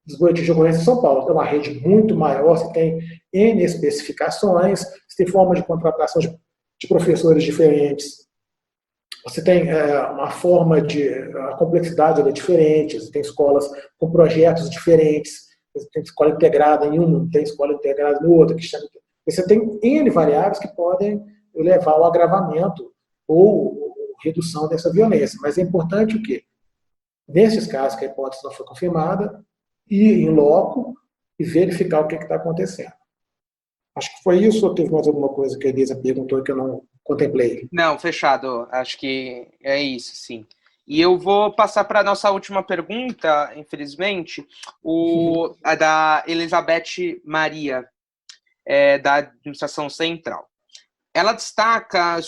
dos boletins de ocorrência de São Paulo. É uma rede muito maior, você tem N especificações, você tem forma de contratação de professores diferentes, você tem uma forma a complexidade é diferente, você tem escolas com projetos diferentes, você tem escola integrada em um, tem escola integrada no outro, você tem N variáveis que podem levar ao agravamento ou redução dessa violência. Mas é importante o quê? Nesses casos que a hipótese não foi confirmada, ir em loco e verificar o que está acontecendo. Acho que foi isso, ou teve mais alguma coisa que a Elisa perguntou que eu não contemplei? Não, fechado. Acho que é isso, sim. E eu vou passar para a nossa última pergunta, infelizmente, a da Elizabeth Maria, da Administração Central. Ela destaca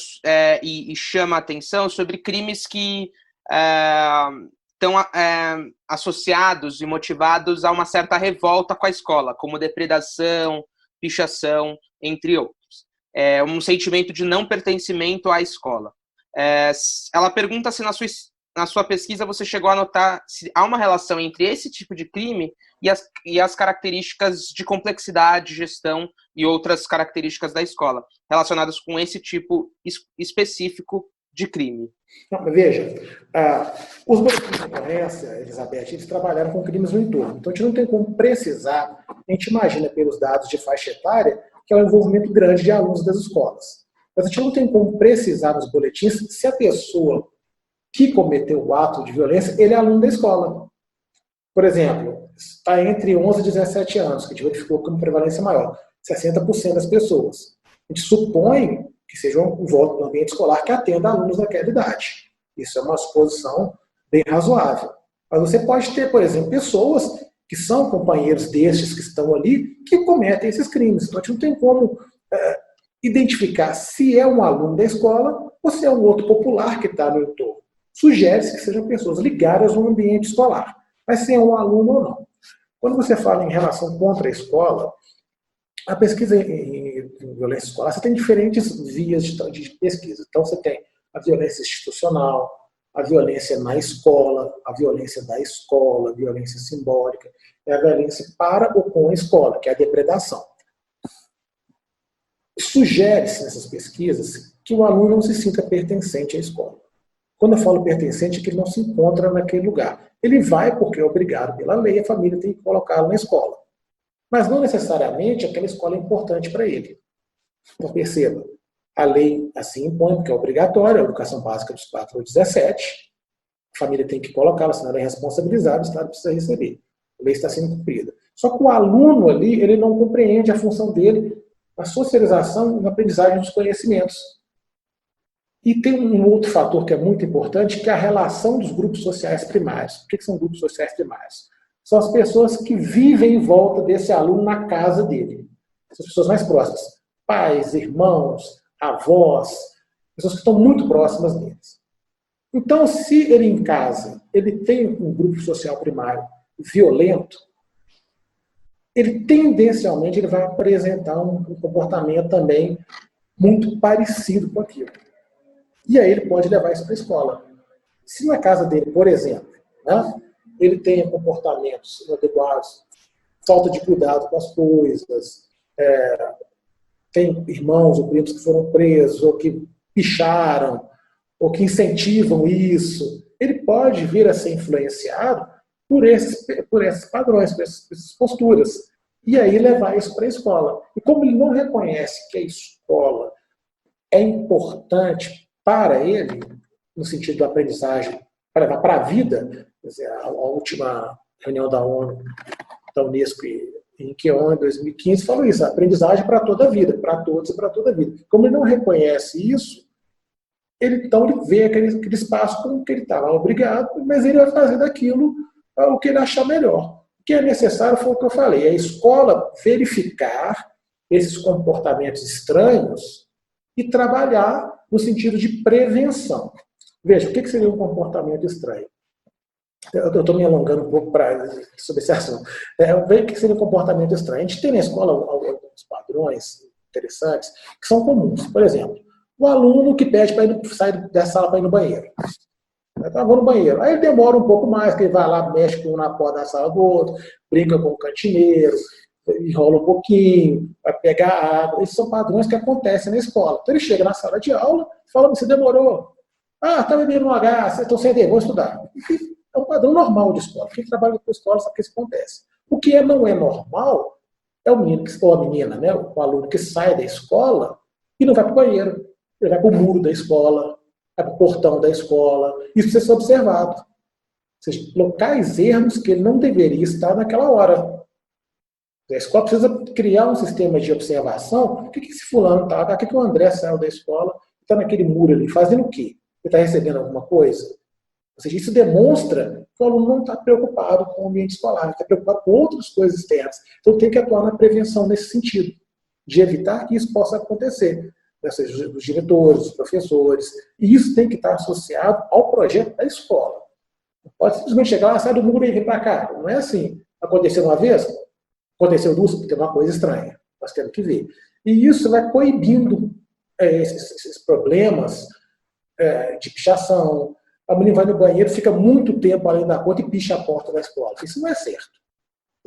e chama a atenção sobre crimes que estão associados e motivados a uma certa revolta com a escola, como depredação, pichação, entre outros. Um sentimento de não pertencimento à escola. Ela pergunta se na sua pesquisa você chegou a notar se há uma relação entre esse tipo de crime e as características de complexidade, gestão e outras características da escola, relacionadas com esse tipo específico de crime. Não, veja, os boletins de ocorrência, Elizabeth, eles trabalharam com crimes no entorno. Então, a gente não tem como precisar, a gente imagina pelos dados de faixa etária, que é um envolvimento grande de alunos das escolas. Mas a gente não tem como precisar nos boletins se a pessoa que cometeu o ato de violência, ele é aluno da escola. Por exemplo, está entre 11 e 17 anos, que a gente verificou como prevalência maior, 60% das pessoas. A gente supõe que seja um voto no ambiente escolar que atenda alunos daquela idade. Isso é uma suposição bem razoável. Mas você pode ter, por exemplo, pessoas que são companheiros destes que estão ali, que cometem esses crimes. Então, a gente não tem como identificar se é um aluno da escola ou se é um outro popular que está no entorno. Sugere-se que sejam pessoas ligadas ao ambiente escolar, mas se é um aluno ou não. Quando você fala em relação contra a escola, a pesquisa em violência escolar, você tem diferentes vias de pesquisa. Então, você tem a violência institucional, a violência na escola, a violência da escola, a violência simbólica, e a violência para ou com a escola, que é a depredação. Sugere-se nessas pesquisas que o aluno não se sinta pertencente à escola. Quando eu falo pertencente, é que ele não se encontra naquele lugar. Ele vai porque é obrigado pela lei, a família tem que colocá-lo na escola. Mas não necessariamente aquela escola é importante para ele. Então, perceba, a lei assim impõe, porque é obrigatória, a educação básica dos 4 aos 17, a família tem que colocá-la, senão ela é responsabilizada, o Estado precisa receber. A lei está sendo cumprida. Só que o aluno ali, ele não compreende a função dele na socialização e na aprendizagem dos conhecimentos. E tem um outro fator que é muito importante, que é a relação dos grupos sociais primários. O que são grupos sociais primários? São as pessoas que vivem em volta desse aluno na casa dele. São as pessoas mais próximas. Pais, irmãos, avós, pessoas que estão muito próximas deles. Então, se ele em casa, ele tem um grupo social primário violento, ele tendencialmente ele vai apresentar um comportamento também muito parecido com aquilo. E aí ele pode levar isso para a escola. Se na casa dele, por exemplo, né, ele tem comportamentos inadequados, falta de cuidado com as coisas, tem irmãos ou primos que foram presos, ou que picharam, ou que incentivam isso, ele pode vir a ser influenciado por esses padrões, por essas posturas. E aí levar isso para a escola. E como ele não reconhece que a escola é importante para ele, no sentido da aprendizagem, para levar para a vida, quer dizer, a última reunião da ONU, da Unesco, em Queon, em 2015, falou isso, a aprendizagem para toda a vida, para todos e para toda a vida. Como ele não reconhece isso, então ele vê aquele espaço como que ele está lá obrigado, mas ele vai fazer daquilo o que ele achar melhor. que é necessário foi o que eu falei, a escola verificar esses comportamentos estranhos e trabalhar no sentido de prevenção. Veja, o que seria um comportamento estranho? Eu estou me alongando um pouco sobre esse assunto. Veja o que seria um comportamento estranho. A gente tem na escola alguns padrões interessantes que são comuns. Por exemplo, o aluno que pede para sair da sala para ir no banheiro. Vou no banheiro. Aí ele demora um pouco mais, que ele vai lá, mexe com um na porta da sala do outro, brinca com o cantineiro, enrola um pouquinho, vai pegar água. Esses são padrões que acontecem na escola. Então ele chega na sala de aula e fala: você demorou. Ah, está bebendo um H, estou sem ideia, vou estudar. É um padrão normal de escola. Quem trabalha com escola sabe que isso acontece. O que não é normal é o menino ou a menina, né, o aluno que sai da escola e não vai para o banheiro. Ele vai para o muro da escola, vai para o portão da escola. Isso precisa ser observado. Ou seja, locais ermos que ele não deveria estar naquela hora. A escola precisa criar um sistema de observação. O que esse fulano está? O que o André saiu da escola, está naquele muro ali, fazendo o quê? Ele está recebendo alguma coisa? Ou seja, isso demonstra que o aluno não está preocupado com o ambiente escolar, ele está preocupado com outras coisas externas. Então tem que atuar na prevenção nesse sentido, de evitar que isso possa acontecer. Ou seja, dos diretores, dos professores. E isso tem que estar associado ao projeto da escola. Não pode simplesmente chegar lá, sai do muro e vir para cá. Não é assim. Aconteceu uma vez, aconteceu duas, porque tem uma coisa estranha. Nós temos que ver. E isso vai coibindo esses problemas de pichação. A menina vai no banheiro, fica muito tempo além da conta e picha a porta da escola. Isso não é certo.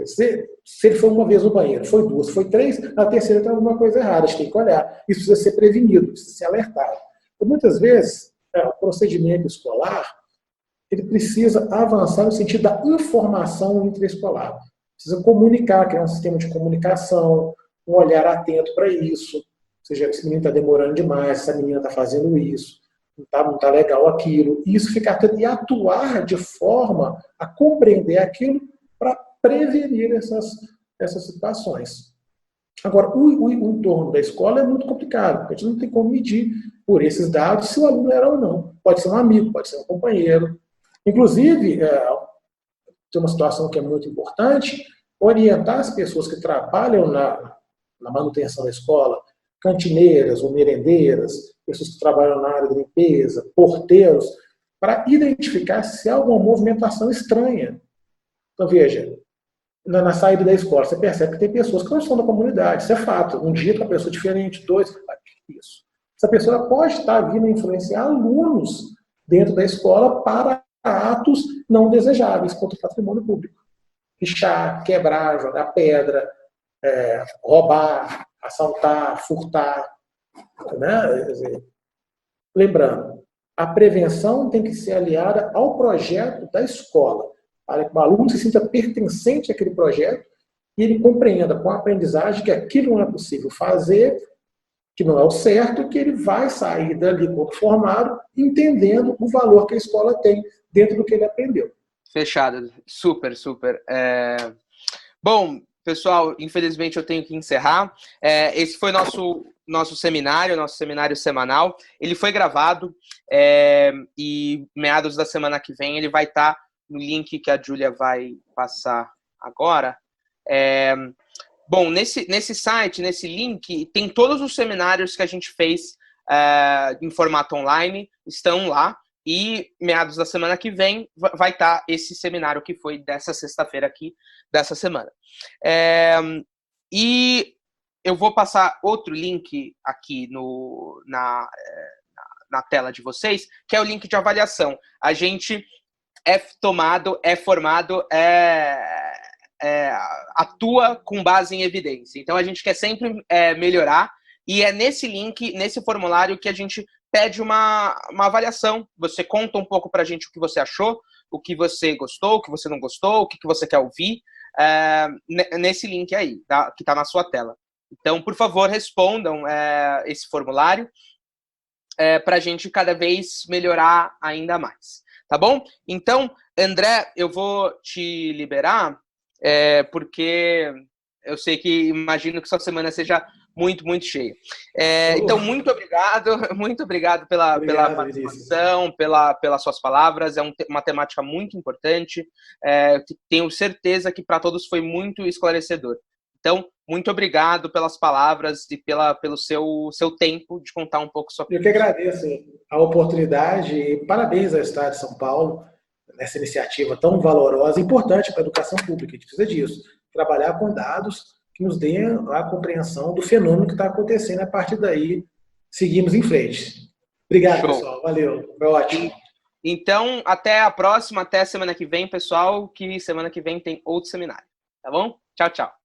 Se ele foi uma vez no banheiro, foi duas, foi três, na terceira tem alguma coisa errada, a gente tem que olhar. Isso precisa ser prevenido, precisa ser alertado. Então, muitas vezes, o procedimento escolar ele precisa avançar no sentido da informação interescolar. Precisa comunicar, criar um sistema de comunicação, um olhar atento para isso. Ou seja, esse menino está demorando demais, essa menina está fazendo isso, não tá legal aquilo. E isso ficar atento e atuar de forma a compreender aquilo para prevenir essas situações. Agora, o entorno da escola é muito complicado, porque a gente não tem como medir por esses dados se o aluno era ou não. Pode ser um amigo, pode ser um companheiro. Inclusive, tem uma situação que é muito importante, orientar as pessoas que trabalham na manutenção da escola, cantineiras ou merendeiras, pessoas que trabalham na área de limpeza, porteiros, para identificar se há alguma movimentação estranha. Então, veja, na saída da escola, você percebe que tem pessoas que não são da comunidade. Isso é fato. Um dia tem uma pessoa diferente, dois, isso. Essa pessoa pode estar vindo influenciar alunos dentro da escola para atos não desejáveis contra o patrimônio público. Pichar, quebrar, jogar pedra, roubar, assaltar, furtar. Né? Lembrando, a prevenção tem que ser aliada ao projeto da escola, para que o aluno se sinta pertencente àquele projeto e ele compreenda com a aprendizagem que aquilo não é possível fazer, que não é o certo, que ele vai sair dali como formado, entendendo o valor que a escola tem dentro do que ele aprendeu. Fechado. Super, super. Bom, pessoal, infelizmente eu tenho que encerrar. Esse foi nosso seminário semanal. Ele foi gravado e meados da semana que vem ele vai estar no link que a Júlia vai passar agora. Bom, nesse site, nesse link, tem todos os seminários que a gente fez em formato online, estão lá. E meados da semana que vem vai estar esse seminário que foi dessa sexta-feira aqui, dessa semana. E eu vou passar outro link aqui na tela de vocês, que é o link de avaliação. A gente é formado, atua com base em evidência. Então, a gente quer sempre melhorar, e é nesse link, nesse formulário, que a gente pede uma avaliação. Você conta um pouco pra gente o que você achou, o que você gostou, o que você não gostou, o que você quer ouvir, nesse link aí, que tá na sua tela. Então, por favor, respondam esse formulário pra gente cada vez melhorar ainda mais. Tá bom? Então, André, eu vou te liberar, porque eu sei que imagino que sua semana seja muito, muito cheia. Então, muito obrigado pela participação, pelas suas palavras. É uma temática muito importante. Tenho certeza que para todos foi muito esclarecedor. Então, muito obrigado pelas palavras e pelo seu tempo de contar um pouco sobre isso. Eu que agradeço a oportunidade e parabéns ao Estado de São Paulo nessa iniciativa tão valorosa e importante para a educação pública. A gente precisa disso, trabalhar com dados que nos deem a compreensão do fenômeno que está acontecendo. A partir daí, seguimos em frente. Obrigado, Show. Pessoal. Valeu. Foi ótimo. Então, até a próxima, até a semana que vem, pessoal, que semana que vem tem outro seminário. Tá bom? Tchau, tchau.